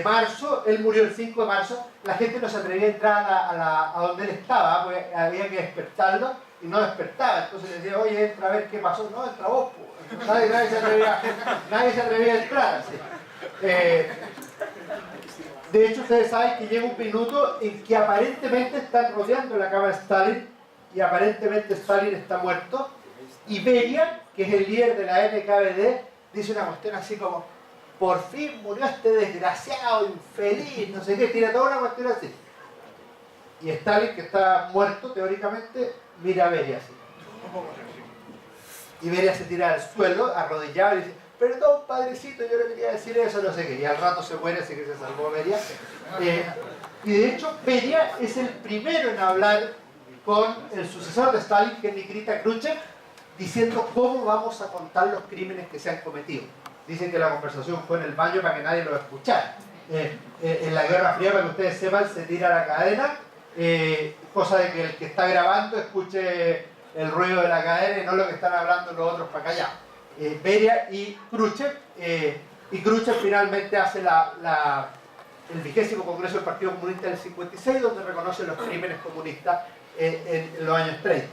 marzo. Él murió el 5 de marzo. La gente no se atrevía a entrar a donde él estaba, porque había que despertarlo y no despertaba. Entonces le decía, oye, entra a ver qué pasó. No, entra vos, pues. Nadie se atrevía a entrar así. De hecho, ustedes saben que llega un minuto en que aparentemente están rodeando la cama de Stalin y aparentemente Stalin está muerto, y Beria, que es el líder de la NKVD, dice una cuestión así como: por fin murió este desgraciado, infeliz, no sé qué, tira toda una cuestión así. Y Stalin, que está muerto teóricamente, mira a Beria así. Y Beria se tira al suelo, arrodillado, y dice: perdón padrecito, yo no quería decir eso, no sé qué, y al rato se muere, así que se salvó Beria. Y de hecho Beria es el primero en hablar con el sucesor de Stalin, que es Nikita Khrushchev, diciendo cómo vamos a contar los crímenes que se han cometido. Dicen que la conversación fue en el baño para que nadie lo escuchara. En la Guerra Fría, para que ustedes sepan, se tira la cadena, cosa de que el que está grabando escuche el ruido de la cadena y no lo que están hablando los otros para callar. Beria y Khrushchev finalmente hace el 20º Congreso del Partido Comunista del 56, donde reconoce los crímenes comunistas en los años 30.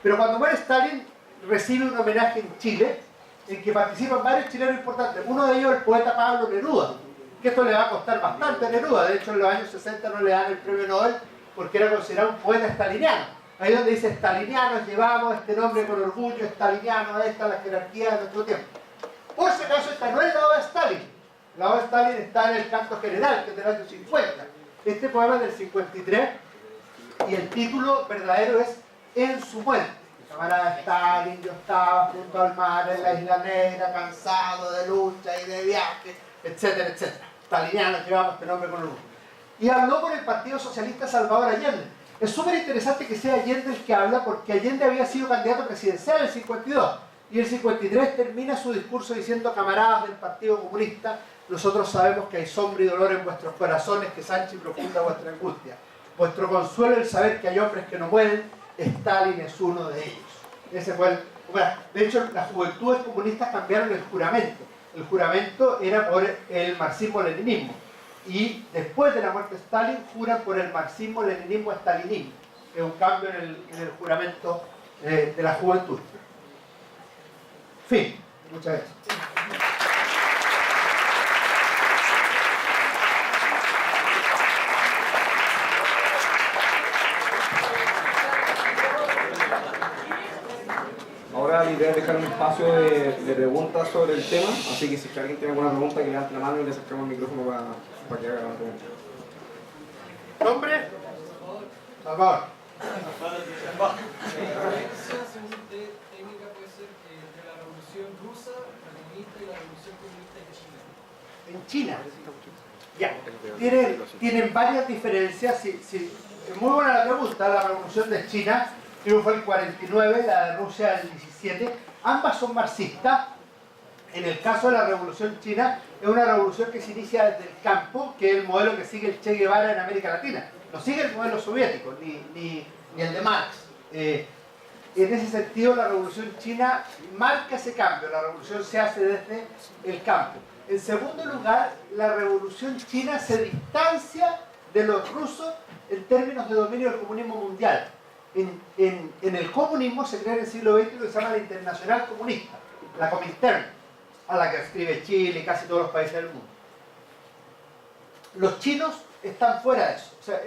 Pero cuando muere Stalin, recibe un homenaje en Chile, en que participan varios chilenos importantes. Uno de ellos el poeta Pablo Neruda, que esto le va a costar bastante a Neruda. De hecho, en los años 60 no le dan el premio Nobel porque era considerado un poeta staliniano. Ahí donde dice stalinianos, llevamos este nombre con orgullo, staliniano, esta es la jerarquía de nuestro tiempo. Por si acaso, esta no es la obra de Stalin. La obra de Stalin está en el Canto General, que es del año 50. Este poema es del 53 y el título verdadero es En su muerte. Camarada Stalin, yo estaba junto al mar en la Isla Negra, cansado de lucha y de viaje, etcétera, etcétera. Stalinianos, llevamos este nombre con orgullo. Y habló con el Partido Socialista Salvador Allende. Es súper interesante que sea Allende el que habla, porque Allende había sido candidato presidencial en el 52 y el 53 termina su discurso diciendo: camaradas del Partido Comunista, nosotros sabemos que hay sombra y dolor en vuestros corazones, que es ancha y profunda vuestra angustia. Vuestro consuelo es el saber que hay hombres que no mueren. Stalin es uno de ellos. Ese fue de hecho, las juventudes comunistas cambiaron el juramento. El juramento era por el marxismo-leninismo. Y después de la muerte de Stalin, juran por el marxismo-leninismo-stalinismo. Es un cambio en el juramento de la juventud. Fin. Muchas gracias. Ahora la idea es dejar un espacio de preguntas sobre el tema, así que si alguien tiene alguna pregunta, que levante la mano y le acercamos el micrófono para que haga la pregunta. ¿Nombre? Salvador. Técnica puede ser entre la revolución rusa, la comunista y la revolución comunista de China. En China. Ya. Tienen varias diferencias. Es muy buena la pregunta. La revolución de China triunfó el 49, la de Rusia el 17. Ambas son marxistas. En el caso de la revolución china, es una revolución que se inicia desde el campo, que es el modelo que sigue el Che Guevara en América Latina. No sigue el modelo soviético, ni el de Marx. En ese sentido, la revolución china marca ese cambio. La revolución se hace desde el campo. En segundo lugar, la revolución china se distancia de los rusos en términos de dominio del comunismo mundial. En el comunismo se crea en el siglo XX lo que se llama la Internacional Comunista, la Comintern, a la que escribe Chile y casi todos los países del mundo. Los chinos están fuera de eso. O sea,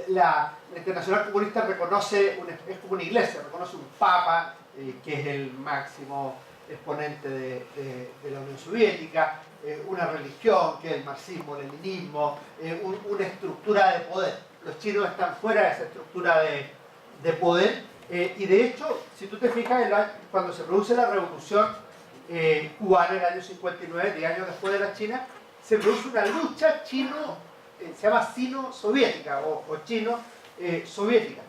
la Internacional Comunista reconoce, es como una iglesia, reconoce un papa, que es el máximo exponente de la Unión Soviética, una religión, que es el marxismo-leninismo, una estructura de poder. Los chinos están fuera de esa estructura de poder, y de hecho, si tú te fijas, cuando se produce la revolución cubana en el año 59, 10 años después de la China, se produce una lucha se llama sino-soviética o chino-soviética.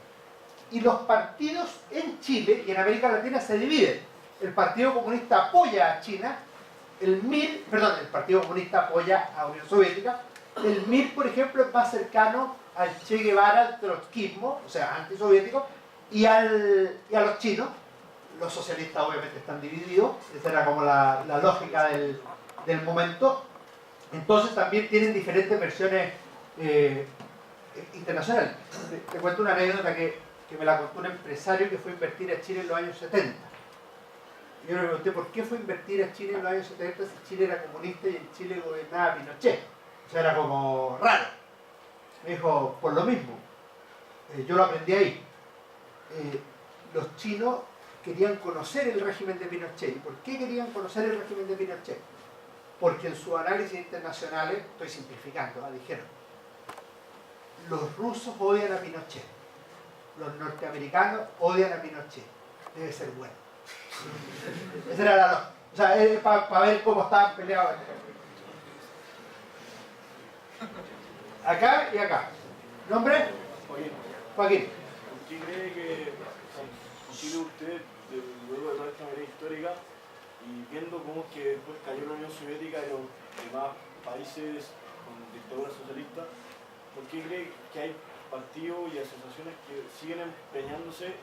Y los partidos en Chile y en América Latina se dividen. El Partido Comunista apoya a China, el Partido Comunista apoya a Unión Soviética. El MIR, por ejemplo, es más cercano al Che Guevara, al trotskismo, o sea, antisoviético, y a los chinos. Los socialistas obviamente están divididos, esa era como la lógica del momento. Entonces también tienen diferentes versiones internacionales. Te cuento una anécdota que me la contó un empresario que fue a invertir a Chile en los años 70. Yo le pregunté por qué fue a invertir a Chile en los años 70 si Chile era comunista y en Chile gobernaba Pinochet. O sea, era como raro. Me dijo, por lo mismo. Yo lo aprendí ahí. Los chinos querían conocer el régimen de Pinochet. ¿Y por qué querían conocer el régimen de Pinochet? Porque en sus análisis internacionales, estoy simplificando, dijeron, los rusos odian a Pinochet, los norteamericanos odian a Pinochet, debe ser bueno. Esa era la lógica. O sea, para ver cómo estaban peleados. Acá y acá. ¿Nombre? Joaquín. ¿Por qué cree que consigue usted, luego de toda esta manera histórica, y viendo cómo es que después cayó la Unión Soviética y los demás países con dictadura socialista, por qué cree que hay partidos y asociaciones que siguen empeñándose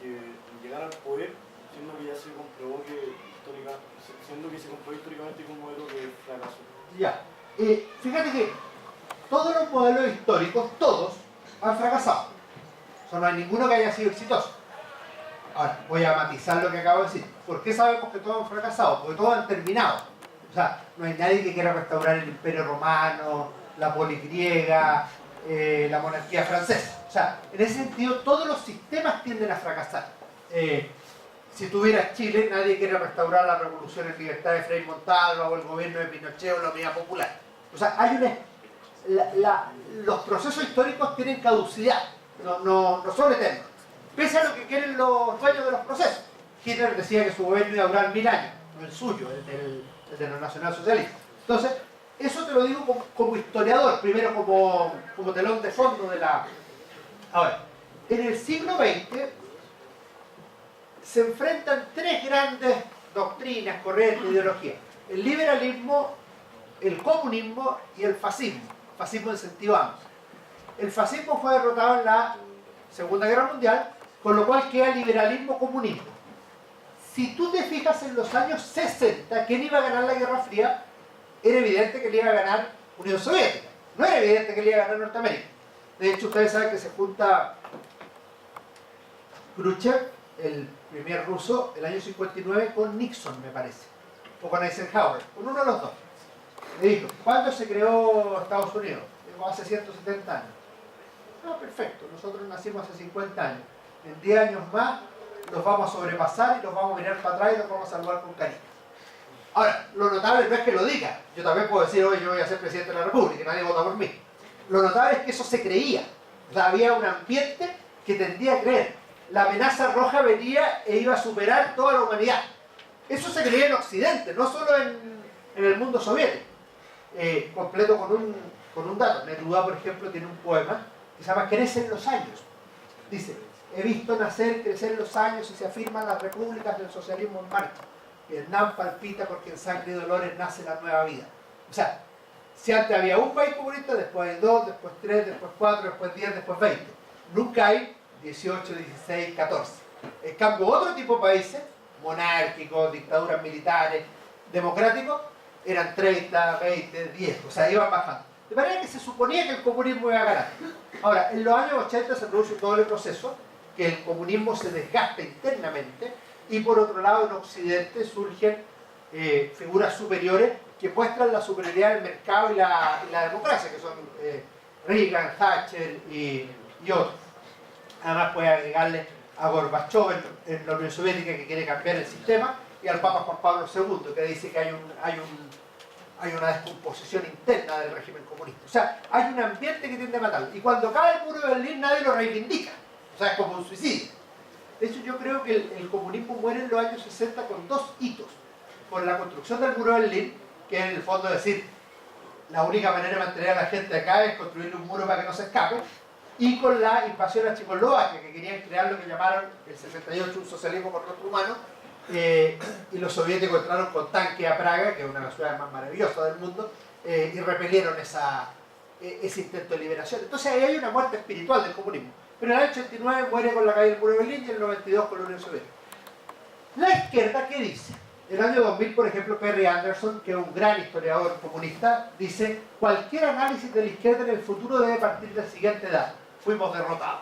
en llegar al poder, siendo que ya se comprobó históricamente como modelo que fracasó? Ya. Fíjate que todos los modelos históricos, todos, han fracasado. O sea, no hay ninguno que haya sido exitoso. Ahora, voy a matizar lo que acabo de decir. ¿Por qué sabemos que todos han fracasado? Porque todos han terminado. O sea, no hay nadie que quiera restaurar el Imperio Romano, la polis griega, la monarquía francesa. O sea, en ese sentido, todos los sistemas tienden a fracasar. Si tuvieras Chile, nadie quiere restaurar la revolución en libertad de Frei Montalva o el gobierno de Pinochet o la Unidad Popular. O sea, hay los procesos históricos tienen caducidad, no son eternos. Pese a lo que quieren los dueños de los procesos. Hitler decía que su gobierno iba a durar 1000 años, no el suyo, el de los nacionalsocialistas. Entonces, eso te lo digo como historiador, primero como telón de fondo de la... Ahora, en el siglo XX se enfrentan tres grandes doctrinas, corrientes, ideologías. El liberalismo, el comunismo y el fascismo. Fascismo en sentido amplio. El fascismo fue derrotado en la Segunda Guerra Mundial, con lo cual queda liberalismo-comunismo. Si tú te fijas en los años 60, ¿quién iba a ganar la Guerra Fría? Era evidente que le iba a ganar Unión Soviética. No era evidente que le iba a ganar Norteamérica. De hecho, ustedes saben que se junta Khrushchev, el primer ruso, el año 59 con Nixon, me parece. O con Eisenhower, con uno de los dos. Le dijo, ¿cuándo se creó Estados Unidos? Digo, hace 170 años. Ah, perfecto, nosotros nacimos hace 50 años. En 10 años más los vamos a sobrepasar y los vamos a mirar para atrás y los vamos a saludar con cariño. Ahora, lo notable no es que lo diga. Yo también puedo decir, oye, yo voy a ser presidente de la República y nadie vota por mí. Lo notable es que eso se creía. O sea, había un ambiente que tendía a creer. La amenaza roja venía e iba a superar toda la humanidad. Eso se creía en Occidente, no solo en el mundo soviético. Completo con un dato. Neruda, por ejemplo, tiene un poema que se llama Crecen los años. Dice, he visto nacer, crecer los años y se afirman las repúblicas del socialismo en marcha. Vietnam palpita porque en sangre y dolores nace la nueva vida. O sea, si antes había un país comunista, después hay 2, después 3, después 4, después 10, después 20. Nunca hay 18, 16, 14. En cambio, otro tipo de países, monárquicos, dictaduras militares, democráticos, eran 30, 20, 10. O sea, iban bajando. De manera que se suponía que el comunismo iba a ganar. Ahora, en los años 80 se produce un doble proceso, que el comunismo se desgasta internamente, y por otro lado en Occidente surgen figuras superiores que muestran la superioridad del mercado y la democracia, que son Reagan, Thatcher y otros. Además puede agregarle a Gorbachev en la Unión Soviética, que quiere cambiar el sistema, y al Papa Juan Pablo II, que dice que hay una descomposición interna del régimen comunista. O sea, hay un ambiente que tiende a matar. Y cuando cae el muro de Berlín nadie lo reivindica. O sea, es como un suicidio. De hecho, yo creo que el comunismo muere en los años 60 con dos hitos. Con la construcción del muro de Berlín, que es en el fondo decir, la única manera de mantener a la gente acá es construirle un muro para que no se escape, y con la invasión a Checoslovaquia, que querían crear lo que llamaron el 68 un socialismo con rostro humano, y los soviéticos entraron con tanque a Praga, que es una de las ciudades más maravillosas del mundo, y repelieron ese intento de liberación. Entonces ahí hay una muerte espiritual del comunismo. Pero en el año 89 muere con la caída del muro de Berlín y en el 92 con la Unión Soviética. La izquierda, ¿qué dice? En el año 2000, por ejemplo, Perry Anderson, que es un gran historiador comunista, dice, cualquier análisis de la izquierda en el futuro debe partir del siguiente dato: fuimos derrotados.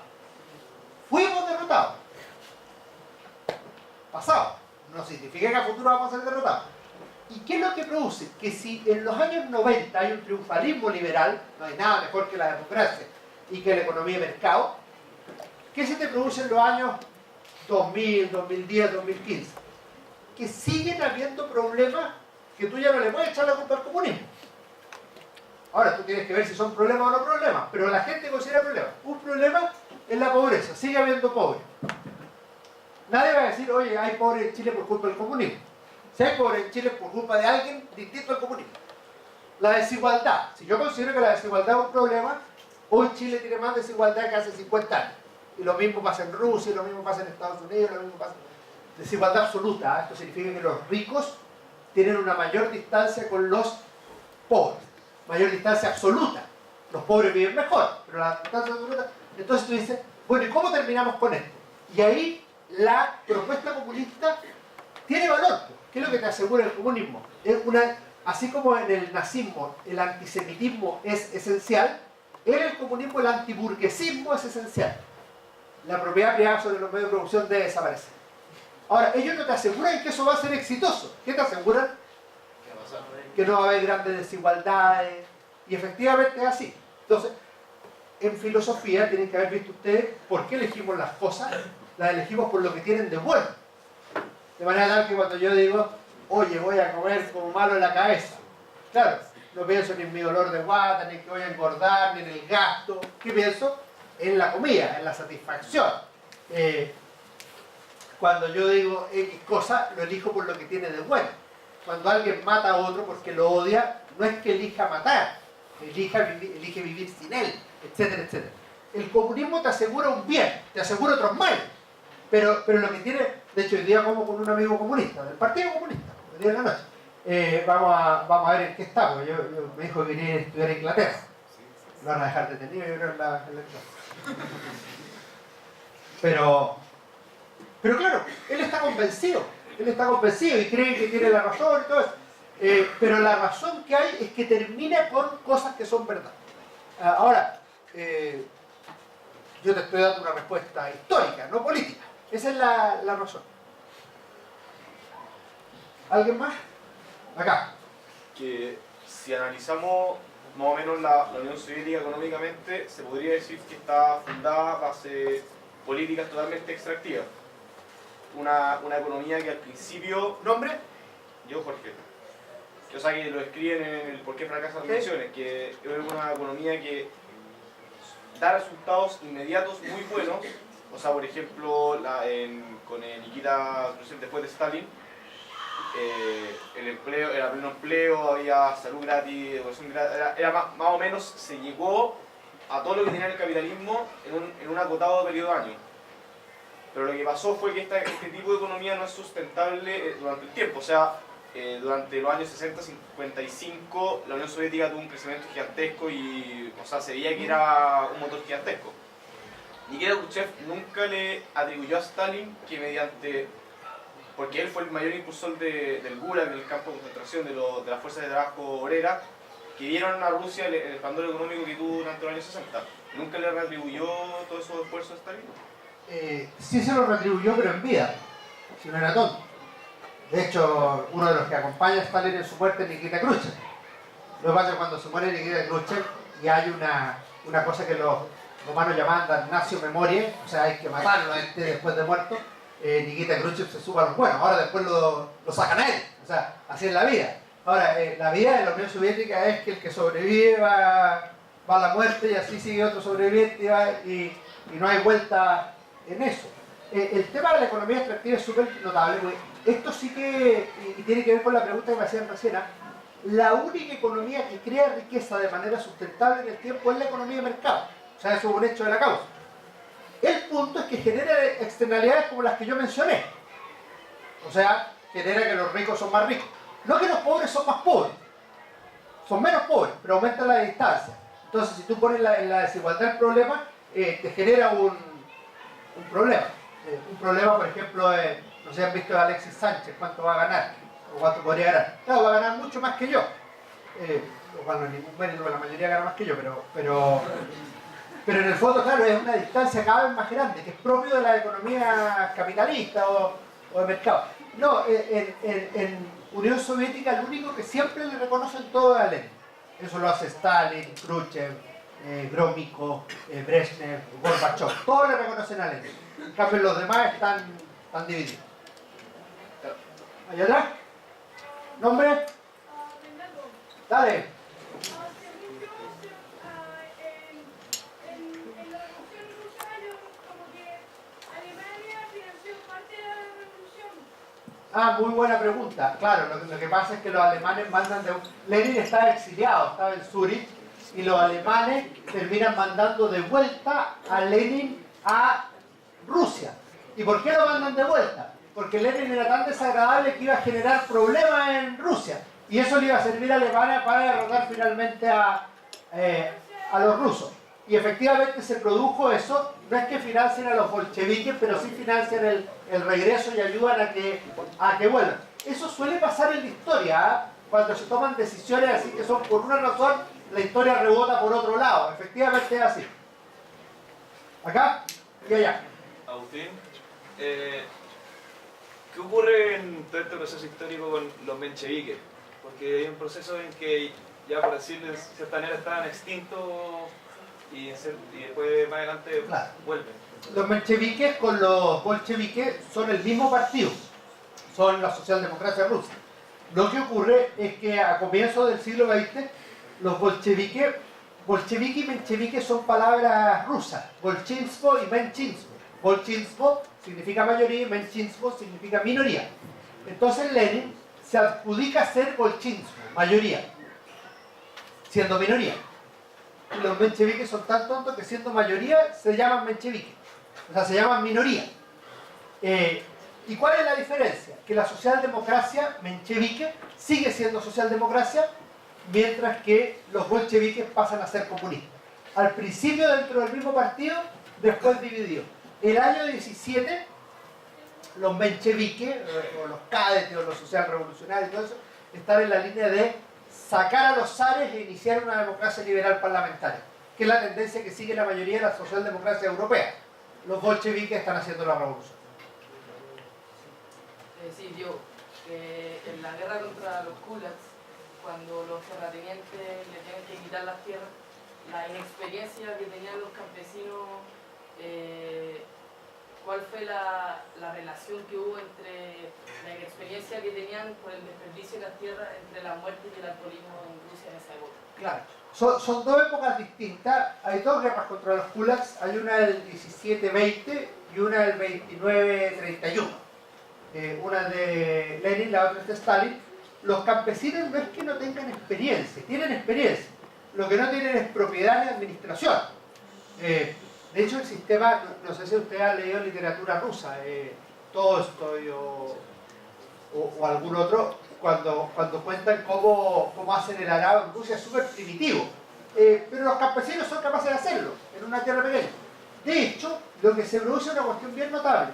Fuimos derrotados. Pasado. No significa que a futuro vamos a ser derrotados. ¿Y qué es lo que produce? Que si en los años 90 hay un triunfalismo liberal, no hay nada mejor que la democracia y que la economía de mercado, ¿qué se te produce en los años 2000, 2010, 2015? Que siguen habiendo problemas que tú ya no le puedes echar la culpa al comunismo. Ahora tú tienes que ver si son problemas o no problemas, pero la gente considera problemas. Un problema es la pobreza, sigue habiendo pobres. Nadie va a decir, oye, hay pobres en Chile por culpa del comunismo. Si hay pobre en Chile es por culpa de alguien distinto al comunismo. La desigualdad. Si yo considero que la desigualdad es un problema, hoy Chile tiene más desigualdad que hace 50 años. Y lo mismo pasa en Rusia, lo mismo pasa en Estados Unidos, lo mismo pasa... Desigualdad absoluta. Esto significa que los ricos tienen una mayor distancia con los pobres. Mayor distancia absoluta. Los pobres viven mejor, pero la distancia absoluta... Entonces tú dices, bueno, ¿y cómo terminamos con esto? Y ahí la propuesta comunista tiene valor. ¿Qué es lo que te asegura el comunismo? Es una, así como en el nazismo el antisemitismo es esencial, en el comunismo el antiburguesismo es esencial. La propiedad privada sobre los medios de producción debe desaparecer. Ahora, ellos no te aseguran que eso va a ser exitoso. ¿Qué te aseguran? Que no va a haber grandes desigualdades. Y efectivamente es así. Entonces, en filosofía tienen que haber visto ustedes por qué elegimos las cosas. Las elegimos por lo que tienen de bueno. De manera tal que cuando yo digo, oye, voy a comer como malo en la cabeza, claro, no pienso ni en mi dolor de guata, ni que voy a engordar, ni en el gasto. ¿Qué pienso? En la comida, en la satisfacción. Cuando yo digo X cosa, lo elijo por lo que tiene de bueno. Cuando alguien mata a otro porque lo odia, no es que elija matar, elige vivir sin él, etcétera, etcétera. El comunismo te asegura un bien, te asegura otros males. Pero lo que tiene, de hecho hoy día como con un amigo comunista, del Partido Comunista, hoy día en la noche, vamos a ver en qué estamos. Yo me dijo que quería estudiar en Inglaterra. Lo van a dejar detenido, yo creo, en la pero claro, él está convencido y cree que tiene la razón y todo eso. Pero la razón que hay es que termina con cosas que son verdad. Ahora, yo te estoy dando una respuesta histórica, no política. Esa es la razón. ¿Alguien más? Acá. Que si analizamos más o menos la Unión Soviética económicamente, se podría decir que está fundada a base de políticas totalmente extractivas. Una economía que al principio... ¿Nombre? Yo, Jorge. O sea, que lo escriben en el Por qué fracasan las naciones, que es una economía que da resultados inmediatos muy buenos. O sea, por ejemplo, con Nikita Khrushchev después de Stalin, el empleo era pleno empleo, había salud gratis, educación gratis, era más o menos, se llegó a todo lo que tenía el capitalismo en un acotado periodo de años. Pero lo que pasó fue que este tipo de economía no es sustentable durante el tiempo. O sea, durante los años 60-55 la Unión Soviética tuvo un crecimiento gigantesco y, o sea, se veía que era un motor gigantesco. Nikita Khrushchev nunca le atribuyó a Stalin que mediante, porque él fue el mayor impulsor del Gulag, del campo de concentración de las fuerzas de trabajo obreras, que dieron a Rusia el esplendor económico que tuvo durante los años 60. ¿Nunca le retribuyó todos esos esfuerzos a Stalin? Sí se lo retribuyó, pero en vida, si no era tonto. De hecho, uno de los que acompaña a Stalin en su muerte es Nikita Khrushchev. Lo que pasa es que cuando se muere Nikita Khrushchev y hay una cosa que los romanos llaman damnatio memoriae, o sea, hay que matarlo después de muerto. Nikita Khrushchev se sube a los buenos, ahora después lo sacan a él, o sea, así es la vida. Ahora, la vida de la Unión Soviética es que el que sobrevive va a la muerte y así sigue otro sobreviviente y no hay vuelta en eso. El tema de la economía extractiva es súper notable, porque esto sí que, y tiene que ver con la pregunta que me hacían recién, la única economía que crea riqueza de manera sustentable en el tiempo es la economía de mercado. O sea, eso es un hecho de la causa. El punto es que genera externalidades como las que yo mencioné. O sea, genera que los ricos son más ricos. No que los pobres son más pobres. Son menos pobres, pero aumenta la distancia. Entonces, si tú pones en la desigualdad el problema, te genera un problema. Un problema, por ejemplo, no sé si han visto a Alexis Sánchez, cuánto va a ganar, o cuánto podría ganar. Claro, va a ganar mucho más que yo. Lo cual no es ningún mérito, la mayoría gana más que yo, pero en el fondo, claro, es una distancia cada vez más grande, que es propio de la economía capitalista o de mercado. No, en Unión Soviética el único que siempre le reconocen todo es a Lenin. Eso lo hace Stalin, Khrushchev, Gromyko, Brezhnev, Gorbachev. Todos le reconocen a Lenin. En cambio los demás están divididos. ¿Allá atrás? ¿Nombre? Dale. Ah, muy buena pregunta. Claro, lo que pasa es que los alemanes mandan de... Lenin estaba exiliado, estaba en Zúrich, y los alemanes terminan mandando de vuelta a Lenin a Rusia. ¿Y por qué lo mandan de vuelta? Porque Lenin era tan desagradable que iba a generar problemas en Rusia. Y eso le iba a servir a Alemania para derrotar finalmente a los rusos. Y efectivamente se produjo eso. No es que financien a los bolcheviques, pero sí financian el regreso y ayudan a que vuelvan. Eso suele pasar en la historia, ¿eh? Cuando se toman decisiones así que son por una razón, la historia rebota por otro lado. Efectivamente es así. Acá y allá. Agustín, ¿qué ocurre en todo este proceso histórico con los mencheviques? Porque hay un proceso en que ya, por decirlo de cierta manera, estaban extintos y después más adelante Claro. vuelven. Los mencheviques con los bolcheviques son el mismo partido, son la socialdemocracia rusa. Lo que ocurre es que a comienzos del siglo XX, los bolchevique y menchevique son palabras rusas, bolchinstvo y menchinstvo. Bolchinstvo significa mayoría y menchinstvo significa minoría. Entonces Lenin se adjudica ser bolchinstvo, mayoría, siendo minoría. Y los mencheviques son tan tontos que siendo mayoría se llaman mencheviques, o sea, se llaman minoría. ¿Y cuál es la diferencia? Que la socialdemocracia menchevique sigue siendo socialdemocracia, mientras que los bolcheviques pasan a ser comunistas. Al principio dentro del mismo partido, después dividido. El año 17, los mencheviques, o los cadetes, o los socialrevolucionarios y todo eso, están en la línea de sacar a los zares e iniciar una democracia liberal parlamentaria, que es la tendencia que sigue la mayoría de la socialdemocracia europea. Los bolcheviques están haciendo la revolución. Sí, yo, en la guerra contra los kulaks, cuando los terratenientes le tienen que quitar las tierras, la inexperiencia que tenían los campesinos, ¿cuál fue la relación que hubo entre la inexperiencia que tenían por el desperdicio de las tierras entre la muerte y el alcoholismo en Rusia en esa época? Claro. Son dos épocas distintas. Hay dos guerras contra los kulaks. Hay una del 17-20 y una del 29-31. Una de Lenin, la otra es de Stalin. Los campesinos no es que no tengan experiencia, tienen experiencia. Lo que no tienen es propiedad ni administración. De hecho, el sistema, no sé si usted ha leído literatura rusa, Tolstoy o algún otro, cuando cuentan cómo hacen el arado en Rusia, es súper primitivo. Pero los campesinos son capaces de hacerlo en una tierra pequeña. De hecho, lo que se produce es una cuestión bien notable.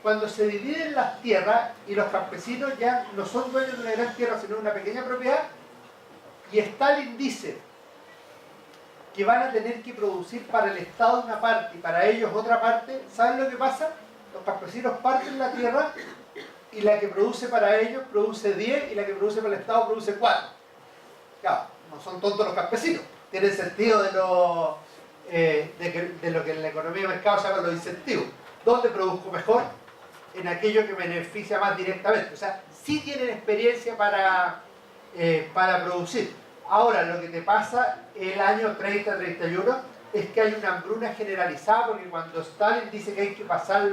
Cuando se dividen las tierras y los campesinos ya no son dueños de una gran tierra, sino de una pequeña propiedad, y Stalin dice que van a tener que producir para el Estado una parte y para ellos otra parte, ¿saben lo que pasa? Los campesinos parten la tierra y la que produce para ellos produce 10 y la que produce para el Estado produce 4. Claro, no son tontos los campesinos, tienen sentido de lo que en la economía de mercado se llama los incentivos. ¿Dónde produzco mejor? En aquello que beneficia más directamente. O sea, sí tienen experiencia para producir. Ahora, lo que te pasa el año 30-31 es que hay una hambruna generalizada, porque cuando Stalin dice que hay que pasar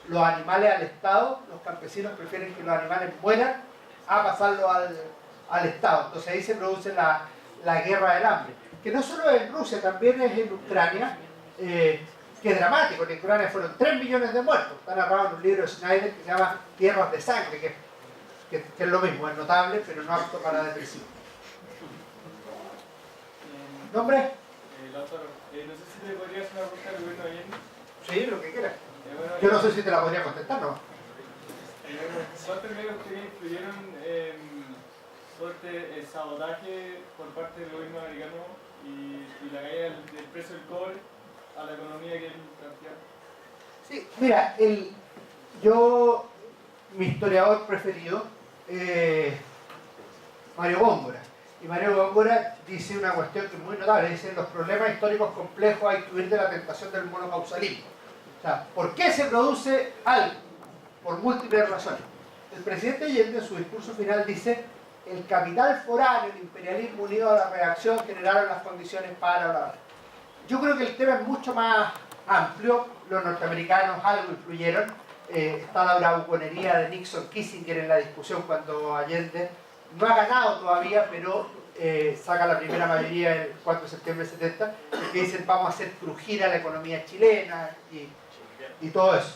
los animales al Estado, los campesinos prefieren que los animales mueran a pasarlo al Estado. Entonces ahí se produce la guerra del hambre. Que no solo es en Rusia, también es en Ucrania. Que dramático, en Ucrania fueron 3 millones de muertos. Está narrado en un libro de Schneider que se llama Tierras de Sangre, que es lo mismo, es notable, pero no apto para depresivo. ¿Nombre? Doctor, no sé si te podría hacer una pregunta al gobierno bien. Sí, lo que quieras. Bueno, Yo no sé si te la podría contestar, ¿no? ¿Cuántos medios que influyeron todo este sabotaje por parte del gobierno americano y la caída del precio del cobre a la economía que él plantea? Sí, mira, mi historiador preferido, Mario Góngora. Y Mario Góngora dice una cuestión que es muy notable, dice: los problemas históricos complejos hay que huir de la tentación del monocausalismo. O sea, ¿por qué se produce algo? Por múltiples razones. El presidente Allende en su discurso final dice: el capital foráneo, el imperialismo unido a la reacción generaron las condiciones para... Yo creo que el tema es mucho más amplio, los norteamericanos algo influyeron, está la bravuconería de Nixon-Kissinger en la discusión cuando Allende no ha ganado todavía, pero saca la primera mayoría el 4 de septiembre del 70, que dicen vamos a hacer crujir a la economía chilena y todo eso,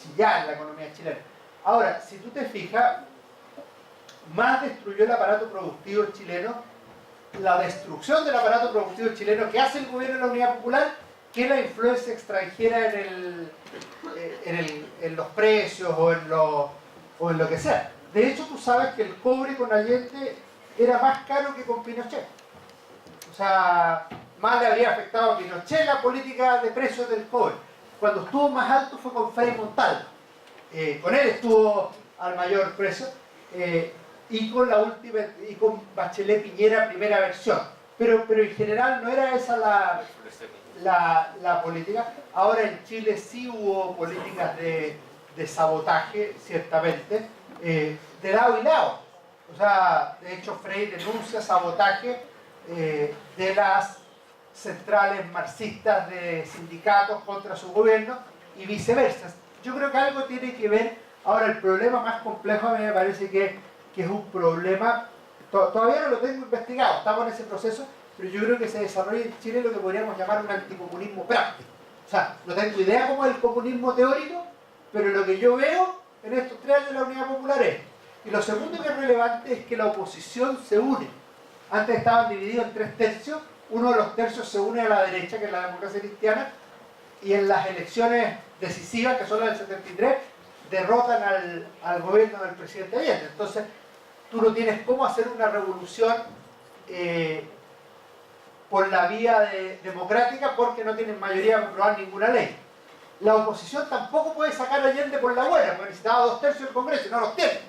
chillar la economía chilena. Ahora, si tú te fijas, más destruyó el aparato productivo chileno, la destrucción del aparato productivo chileno que hace el gobierno de la Unidad Popular, que la influencia extranjera en los precios o en lo que sea. De hecho, tú sabes que el cobre con Allende era más caro que con Pinochet. O sea, más le habría afectado a Pinochet la política de precios del cobre. Cuando estuvo más alto fue con Frei Montalva. Con él estuvo al mayor precio. Y con Bachelet Piñera primera versión. Pero en general no era esa la política. Ahora en Chile sí hubo políticas de sabotaje, ciertamente, de lado y lado. O sea, de hecho Frei denuncia sabotaje de las centrales marxistas de sindicatos contra su gobierno y viceversa. Yo creo que algo tiene que ver. Ahora el problema más complejo a mí me parece que es un problema, todavía no lo tengo investigado, estamos en ese proceso, pero yo creo que se desarrolla en Chile lo que podríamos llamar un anticomunismo práctico. O sea, no tengo idea cómo es el comunismo teórico, pero lo que yo veo en estos 3 años de la Unidad Popular es. Y lo segundo que es relevante es que la oposición se une. Antes estaban divididos en 3 tercios, uno de los tercios se une a la derecha, que es la democracia cristiana, y en las elecciones decisivas, que son las del 73, derrotan al gobierno del presidente Allende. Entonces, tú no tienes cómo hacer una revolución por la vía democrática porque no tienen mayoría para aprobar ninguna ley. La oposición tampoco puede sacar a Allende por la buena, porque necesitaba 2 tercios del Congreso y no los tiene.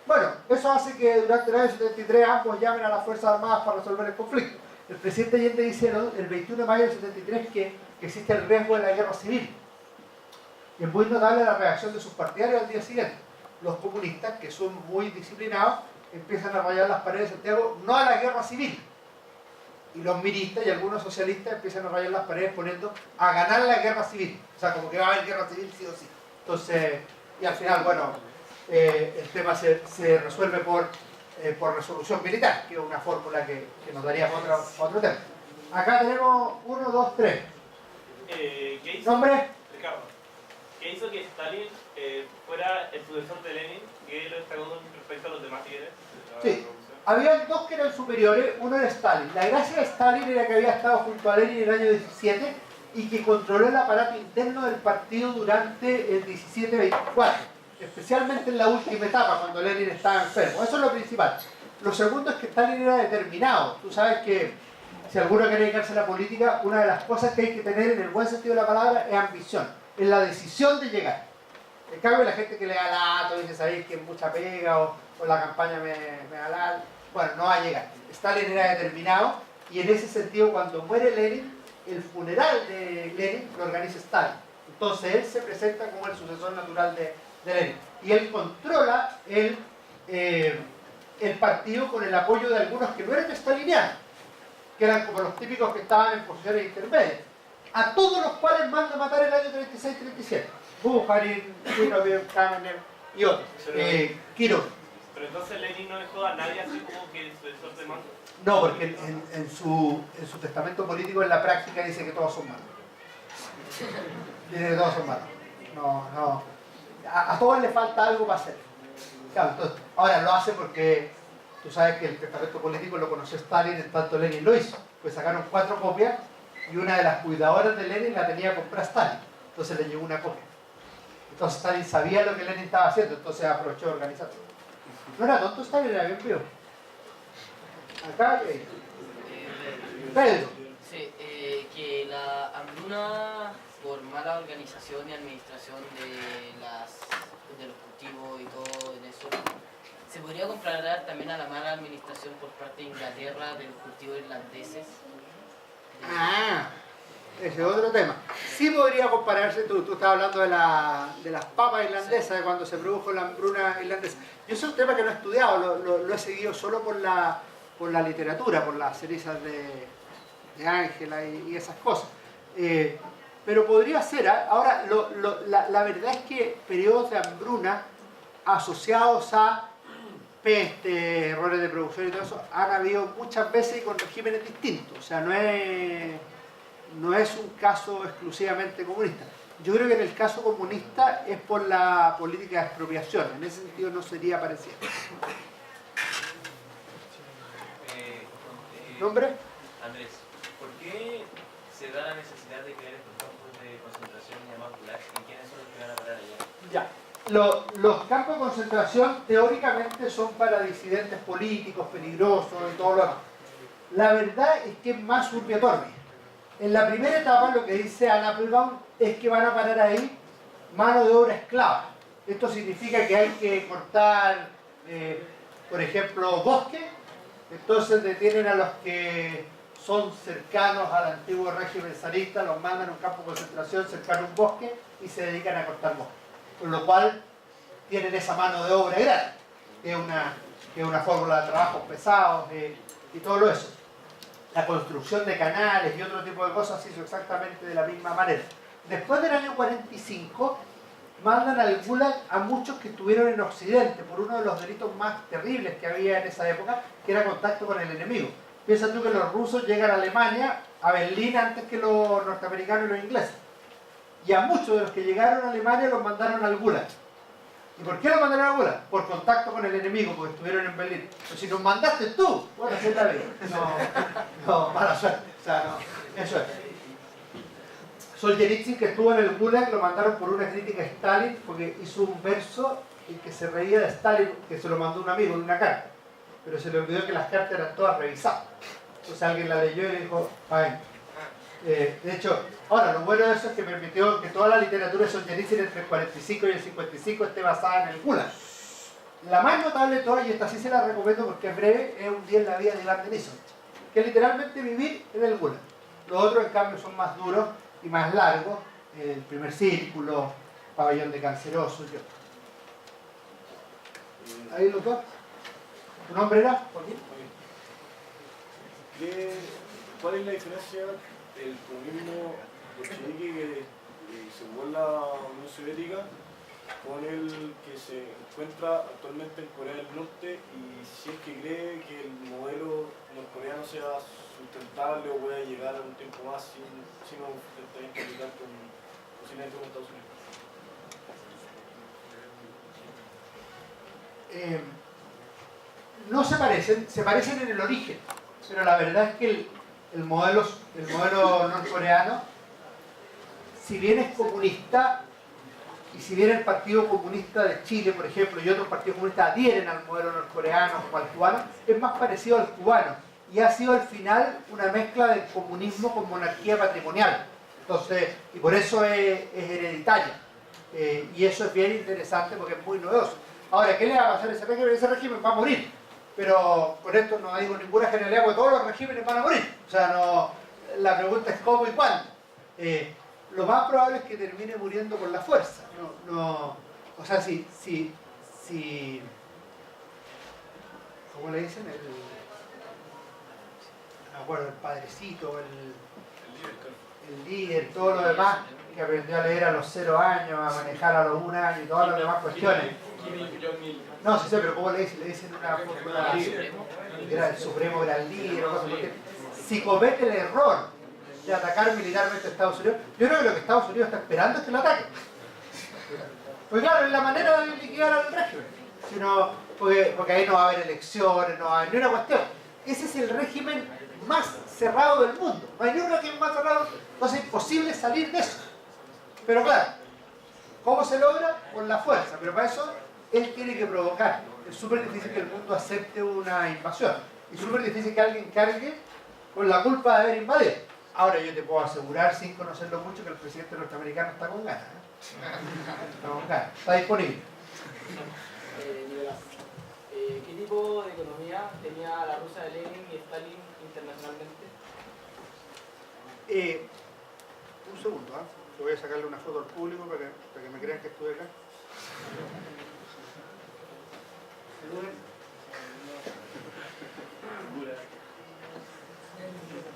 Bueno, eso hace que durante el año 73 ambos llamen a las Fuerzas Armadas para resolver el conflicto. El presidente Allende dice el 21 de mayo del 73 que existe el riesgo de la guerra civil. Y es muy notable la reacción de sus partidarios al día siguiente. Los comunistas, que son muy disciplinados, empiezan a rayar las paredes de Santiago, no a la guerra civil. Y los miristas y algunos socialistas empiezan a rayar las paredes poniendo a ganar la guerra civil. O sea, como que va a haber guerra civil sí o sí. Entonces, y al final, bueno, el tema se resuelve por resolución militar, que es una fórmula que nos daría para otro tema. Acá tenemos 1, 2, 3. ¿Qué hizo? ¿Nombre? Ricardo. ¿Qué hizo que Stalin fuera el sucesor de Lenin? ¿Qué lo destacó con respecto a los demás líderes? Sí. Había 2 que eran superiores, uno era Stalin. La gracia de Stalin era que había estado junto a Lenin en el año 17 y que controló el aparato interno del partido durante el 17-24, especialmente en la última etapa, cuando Lenin estaba enfermo. Eso es lo principal. Lo segundo es que Stalin era determinado. Tú sabes que si alguno quiere dedicarse a la política, una de las cosas que hay que tener en el buen sentido de la palabra es ambición, es la decisión de llegar. En cambio, la gente que le da lato, dice, sabéis que es mucha pega o la campaña me da lato, bueno, no va a llegar. Stalin era determinado y en ese sentido, cuando muere Lenin, el funeral de Lenin lo organiza Stalin. Entonces él se presenta como el sucesor natural de Lenin. Y él controla el partido con el apoyo de algunos que no eran stalinianos, que eran como los típicos que estaban en posiciones intermedias, a todos los cuales manda a matar el año 36-37. Bukharin, Zinoviev, Kamenev y otros. Kirov. Pero entonces Lenin no dejó a nadie así como que el sucesor de mando. No, porque en su testamento político en la práctica dice que todos son malos. Dice que todos son malos. No. A todos les falta algo para hacer. Claro, entonces, ahora lo hace porque tú sabes que el testamento político lo conoció Stalin, en tanto Lenin lo hizo. Pues sacaron 4 copias y una de las cuidadoras de Lenin la tenía que comprar Stalin. Entonces le llegó una copia. Entonces Stalin sabía lo que Lenin estaba haciendo, entonces aprovechó de organizarse. No era tonto Stalin, era bien vivo. Acá, Pedro. Sí, que la hambruna por mala organización y administración de los cultivos y todo en eso, ¿se podría comparar también a la mala administración por parte de Inglaterra de los cultivos irlandeses? Ese es otro tema. Sí podría compararse, tú estás hablando de las papas irlandesas, de cuando se produjo la hambruna irlandesa. Yo ese es un tema que no he estudiado, lo he seguido solo por la literatura, por las cenizas de Ángela y esas cosas. pero podría ser. Ahora, la verdad es que periodos de hambruna asociados a peste, errores de producción y todo eso, han habido muchas veces y con regímenes distintos. O sea, no es un caso exclusivamente comunista. Yo creo que en el caso comunista es por la política de expropiación. En ese sentido no sería parecido. ¿Nombre? Andrés, ¿por qué se da la necesidad de crear estos campos de concentración llamados gulags y quiénes son los que van a parar allá? Ya. Los campos de concentración teóricamente son para disidentes políticos, peligrosos y todo lo demás. La verdad es que es más Urbi et Orbi. En la primera etapa lo que dice Anne Applebaum es que van a parar ahí mano de obra esclava. Esto significa que hay que cortar, por ejemplo, bosque. Entonces detienen a los que son cercanos al antiguo régimen zarista, los mandan a un campo de concentración cercano a un bosque y se dedican a cortar bosque. Con lo cual tienen esa mano de obra grande, que es una fórmula de trabajos pesados y todo lo eso. La construcción de canales y otro tipo de cosas se hizo exactamente de la misma manera. Después del año 45 mandan al Gulag a muchos que estuvieron en Occidente por uno de los delitos más terribles que había en esa época, que era contacto con el enemigo. Piensa tú que los rusos llegan a Alemania, a Berlín, antes que los norteamericanos y los ingleses. Y a muchos de los que llegaron a Alemania los mandaron al Gulag. ¿Y por qué los mandaron al Gulag? Por contacto con el enemigo, porque estuvieron en Berlín. Pero si nos mandaste tú, bueno, ¿qué tal? No, mala suerte. O sea, no, eso es. Solzhenitsyn, que estuvo en el Gulag, lo mandaron por una crítica a Stalin, porque hizo un verso en que se reía de Stalin, que se lo mandó un amigo en una carta. Pero se le olvidó que las cartas eran todas revisadas. Entonces alguien la leyó y le dijo, fine. De hecho, ahora lo bueno de eso es que permitió que toda la literatura de Solzhenitsyn entre el 45 y el 55 esté basada en el Gulag. La más notable de todas, y esta sí se la recomiendo porque es breve, es Un día en la vida de Ivan Denisov, que es literalmente vivir en el Gulag. Los otros, en cambio, son más duros y más largos. El primer círculo, Pabellón de Canceroso y otro. Ahí los dos. ¿Tu nombre era? Joaquín. ¿Cuál es la diferencia del comunismo bolchevique que se jugó en la Unión Soviética con el que se encuentra actualmente en Corea del Norte, y si es que cree que el modelo norcoreano sea sustentable o pueda llegar a un tiempo más sin enfrentar posiblemente con Estados Unidos? No se parecen en el origen, pero la verdad es que el modelo norcoreano, si bien es comunista, y si bien el Partido Comunista de Chile, por ejemplo, y otros partidos comunistas adhieren al modelo norcoreano o al cubano, es más parecido al cubano, y ha sido al final una mezcla del comunismo con monarquía patrimonial. Entonces, y por eso es hereditaria. Y eso es bien interesante porque es muy novedoso. Ahora, ¿qué le va a pasar a ese régimen? Ese régimen va a morir. Pero con esto no digo ninguna generalidad, porque todos los regímenes van a morir. O sea, no, la pregunta es cómo y cuándo. Lo más probable es que termine muriendo por la fuerza. O sea, si ¿cómo le dicen? No me acuerdo, el padrecito, el líder, todo lo demás, que aprendió a leer a los 0 años, a manejar a los 1 año y todas las demás cuestiones. No, sí sé, pero ¿cómo le dicen? Le dicen una fórmula, era el supremo gran líder, o cosas, porque si comete el error de atacar militarmente a Estados Unidos, yo creo que lo que Estados Unidos está esperando es que lo ataque. Pues claro, es la manera de liquidar al régimen. Porque ahí no va a haber elecciones, no va a haber ni una cuestión. Ese es el régimen más cerrado del mundo. No hay ni un régimen más cerrado, entonces es imposible salir de eso. Pero claro, ¿cómo se logra? Con la fuerza, pero para eso él tiene que provocar. Es súper difícil que el mundo acepte una invasión. Y súper difícil que alguien cargue con la culpa de haber invadido. Ahora yo te puedo asegurar, sin conocerlo mucho, que el presidente norteamericano está con ganas. Está con ganas, está disponible. ¿Qué tipo de economía tenía la Rusia de Lenin y Stalin internacionalmente? Un segundo, que voy a sacarle una foto al público para que me crean que estuve acá.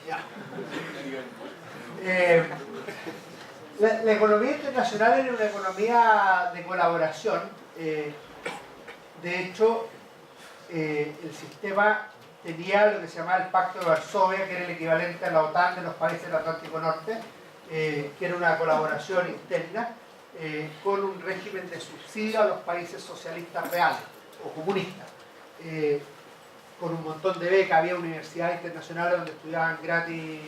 Ya. La economía internacional era una economía de colaboración. De hecho, el sistema tenía lo que se llamaba el Pacto de Varsovia, que era el equivalente a la OTAN de los países del Atlántico Norte, que era una colaboración interna con un régimen de subsidio a los países socialistas reales o comunistas. Con un montón de becas, había universidades internacionales donde estudiaban gratis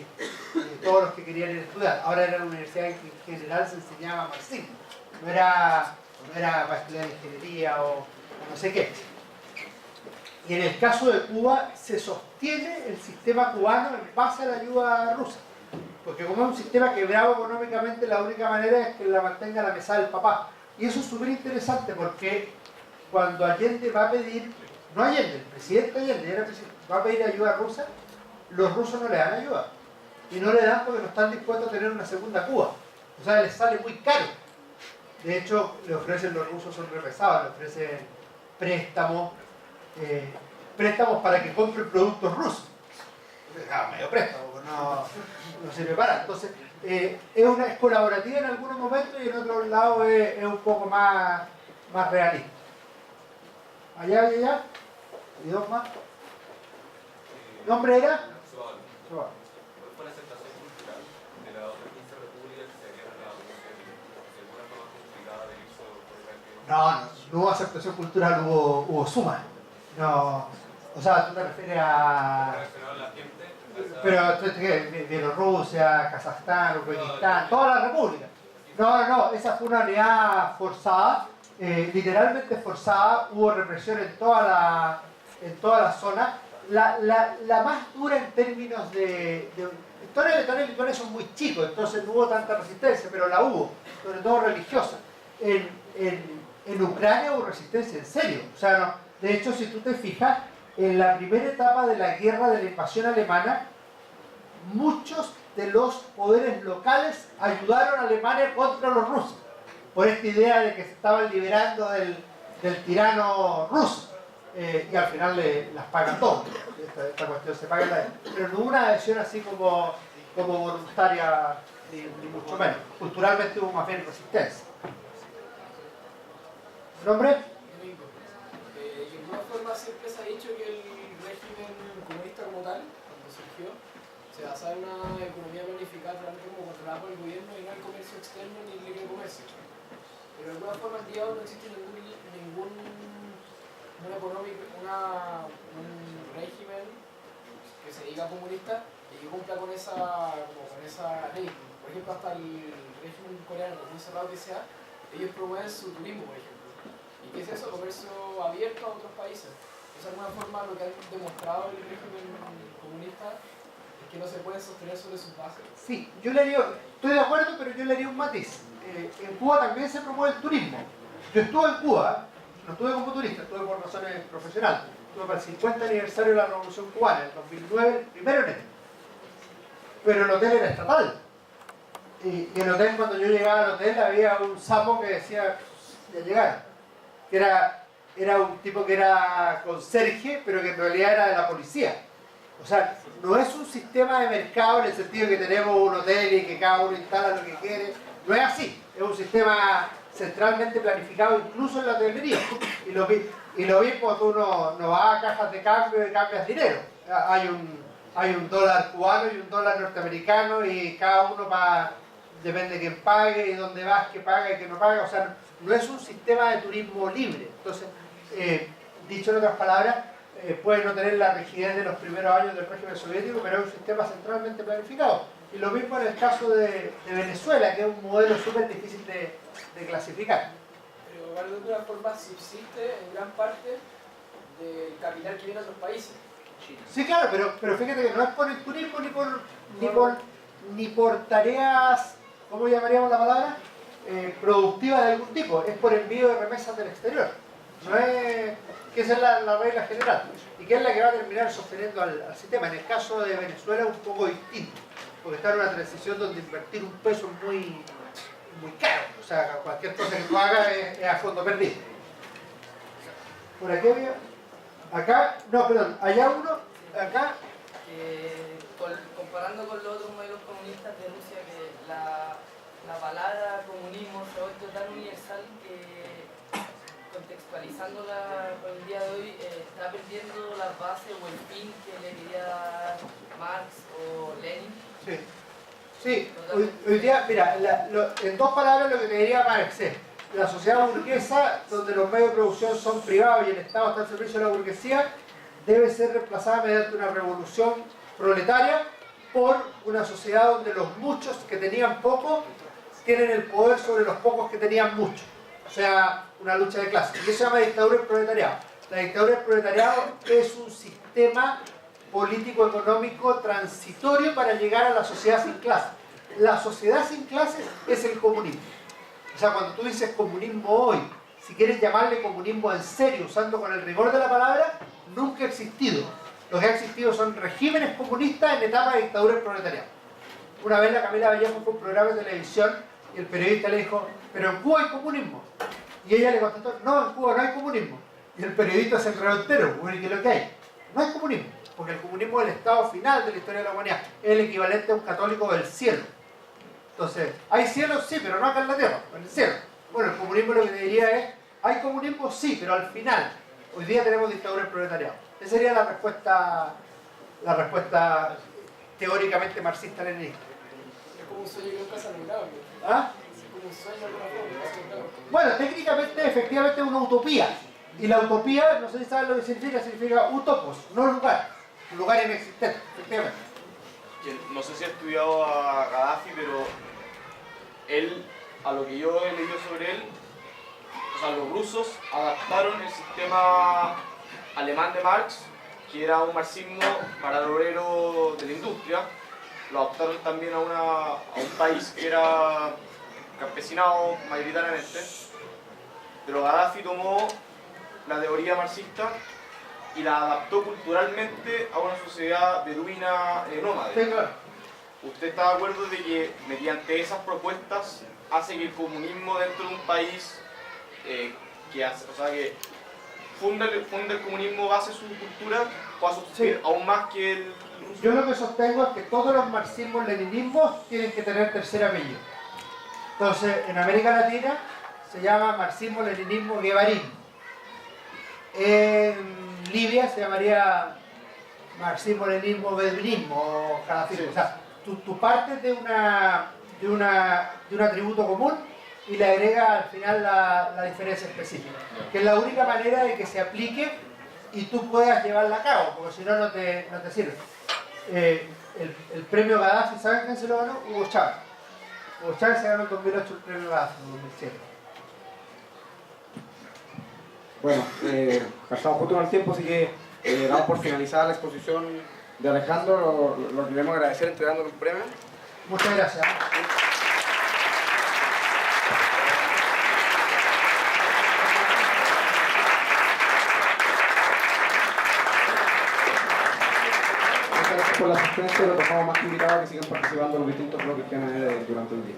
todos los que querían ir a estudiar. Ahora eran universidades que en general se enseñaba marxismo, no era para estudiar ingeniería o no sé qué. Y en el caso de Cuba se sostiene el sistema cubano en base a la ayuda rusa, porque como es un sistema quebrado económicamente, la única manera es que la mantenga a la mesa del papá. Y eso es súper interesante porque cuando Allende va a pedir, no Allende, el presidente Allende va a pedir ayuda rusa, los rusos no le dan ayuda. Y no le dan porque no están dispuestos a tener una segunda Cuba. O sea, les sale muy caro. De hecho, le ofrecen, los rusos son represados, le ofrecen préstamos, préstamos para que compren productos rusos. Medio préstamo, no sirve para. Entonces, es colaborativa en algunos momentos y en otros lados es un poco más realista. Allá. ¿Y dos más? ¿Nombre era? ¿Cuál fue la aceptación cultural de las otras 15 repúblicas que se habían revelado? ¿De alguna forma complicada de irse por el que... No hubo aceptación cultural, hubo suma. No, o sea, tú te refieres a... ¿Reaccionaron la gente? Pero, Bielorrusia, Kazajstán, Uzbekistán, todas las repúblicas. No, esa fue una unidad forzada, literalmente forzada, hubo represión en toda la zona. La más dura en términos de Estonia, Letonia y Lituania son muy chicos, entonces no hubo tanta resistencia, pero la hubo, sobre todo religiosa. En Ucrania hubo resistencia en serio. O sea, no, de hecho, si tú te fijas, en la primera etapa de la guerra de la invasión alemana, muchos de los poderes locales ayudaron a Alemania contra los rusos, por esta idea de que se estaban liberando del tirano ruso. Y al final las pagan todos. Esta cuestión se paga pero no hubo una adhesión así como voluntaria, ni mucho menos. Culturalmente hubo más bien resistencia. ¿Nombre? Domingo. De alguna forma siempre se ha dicho que el régimen comunista como tal, cuando surgió, se basaba en una economía planificada realmente como controlada por el gobierno y no el comercio externo ni el libre comercio. Pero de alguna forma al día de hoy no existe ningún régimen que se diga comunista y que cumpla con esa ley. Por ejemplo, hasta el régimen coreano, muy cerrado que sea, ellos promueven su turismo, por ejemplo. ¿Y qué es eso? Comercio abierto a otros países. Entonces, de alguna forma, lo que han demostrado el régimen comunista es que no se puede sostener sobre sus bases. Sí, estoy de acuerdo, pero yo le haría un matiz. En Cuba también se promueve el turismo. Yo estuve en Cuba, no estuve como turista, estuve por razones profesionales. Estuve para el 50 aniversario de la Revolución Cubana, en el 2009, el 1 de enero. Pero el hotel era estatal. Y el hotel, cuando yo llegaba al hotel, había un sapo que decía, ya llegaron. Que era un tipo que era conserje, pero que en realidad era de la policía. O sea, no es un sistema de mercado en el sentido que tenemos un hotel y que cada uno instala lo que quiere. No es así. Es un sistema centralmente planificado incluso en la hotelería. Y lo mismo, tú no vas a cajas de cambio y cambias dinero. Hay un dólar cubano y un dólar norteamericano y cada uno depende de quién pague y dónde vas, qué paga y qué no paga. O sea, no es un sistema de turismo libre. Entonces, dicho en otras palabras, puede no tener la rigidez de los primeros años del régimen soviético, pero es un sistema centralmente planificado. Y lo mismo en el caso de Venezuela, que es un modelo súper difícil de clasificar. Pero de alguna forma subsiste en gran parte del capital que viene de otros países. Sí, claro, pero fíjate que no es por el turismo ni por tareas, ¿cómo llamaríamos la palabra? Productivas de algún tipo, es por envío de remesas del exterior. No es que esa es la regla general y que es la que va a terminar sosteniendo al sistema. En el caso de Venezuela es un poco distinto, porque está en una transición donde invertir un peso es muy caro. O sea, cualquier cosa que tú hagas es a fondo perdido. Por aquí había... Acá, no, perdón, allá uno, acá. Comparando con los otros modelos comunistas de Rusia, que la palabra comunismo se ha vuelto tan universal que, contextualizándola con el día de hoy, está perdiendo las bases o el fin que le quería dar Marx o Lenin. Sí, sí. Hoy día, mira, en dos palabras lo que te diría Marx es: la sociedad burguesa, donde los medios de producción son privados y el Estado está al servicio de la burguesía, debe ser reemplazada mediante una revolución proletaria por una sociedad donde los muchos que tenían poco tienen el poder sobre los pocos que tenían mucho. O sea, una lucha de clases. Y eso se llama dictadura del proletariado. La dictadura del proletariado es un sistema político-económico transitorio para llegar a la sociedad sin clases. La sociedad sin clases es el comunismo. O sea, cuando tú dices comunismo hoy, si quieres llamarle comunismo en serio, usando con el rigor de la palabra, nunca ha existido. Lo que ha existido son regímenes comunistas en etapa de dictadura del proletariado. Una vez la Camila Vallejo fue a un programa de televisión y el periodista le dijo: pero en Cuba hay comunismo. Y ella le contestó: no, en Cuba no hay comunismo. Y el periodista se enredó entero. Bueno, ¿y qué es lo que hay? No hay comunismo, porque el comunismo es el estado final de la historia de la humanidad. Es el equivalente a un católico del cielo. Entonces, ¿hay cielo? Sí, pero no acá en la tierra, en el cielo. Bueno, el comunismo lo que te diría es: ¿hay comunismo? Sí, pero al final, hoy día tenemos dictadura del proletariado. Esa sería la respuesta teóricamente marxista-leninista. Es como un sueño que nunca se ha logrado. ¿Ah? Es como un sueño que nunca se ha logrado. Bueno, técnicamente, efectivamente, es una utopía. Y la utopía, no sé si saben lo que significa utopos, no lugar. Un lugar inexistente, efectivamente. No sé si ha estudiado a Gaddafi, pero él, a lo que yo he leído sobre él, o sea, los rusos adaptaron el sistema alemán de Marx, que era un marxismo para el obrero de la industria, lo adaptaron también a un país que era campesinado mayoritariamente, pero Gaddafi tomó la teoría marxista y la adaptó culturalmente a una sociedad beduina nómade. Sí, claro. ¿Usted está de acuerdo de que mediante esas propuestas hace que el comunismo dentro de un país que funda el comunismo base su cultura pueda subsistir aún más que el ruso? Yo lo que sostengo es que todos los marxismos-leninismos tienen que tener tercer apellido. Entonces, en América Latina se llama marxismo-leninismo-guevarismo. En Libia se llamaría marxismo-leninismo-beduinismo o jalafismo. Sí. O sea, tú partes de un atributo común y le agrega al final la diferencia específica, que es la única manera de que se aplique y tú puedas llevarla a cabo, porque si no, no te sirve. El premio Gaddafi, ¿saben quién se lo ganó? Hugo Chávez. Hugo Chávez se ganó en 2008 el premio Gaddafi, en 2007. Bueno, estamos justo en el tiempo, así que damos por finalizada la exposición de Alejandro. Lo queremos agradecer entregándole un premio. Muchas gracias. Por la asistencia, los dejamos más que invitados a que sigan participando en los distintos bloques que van a haber durante el día.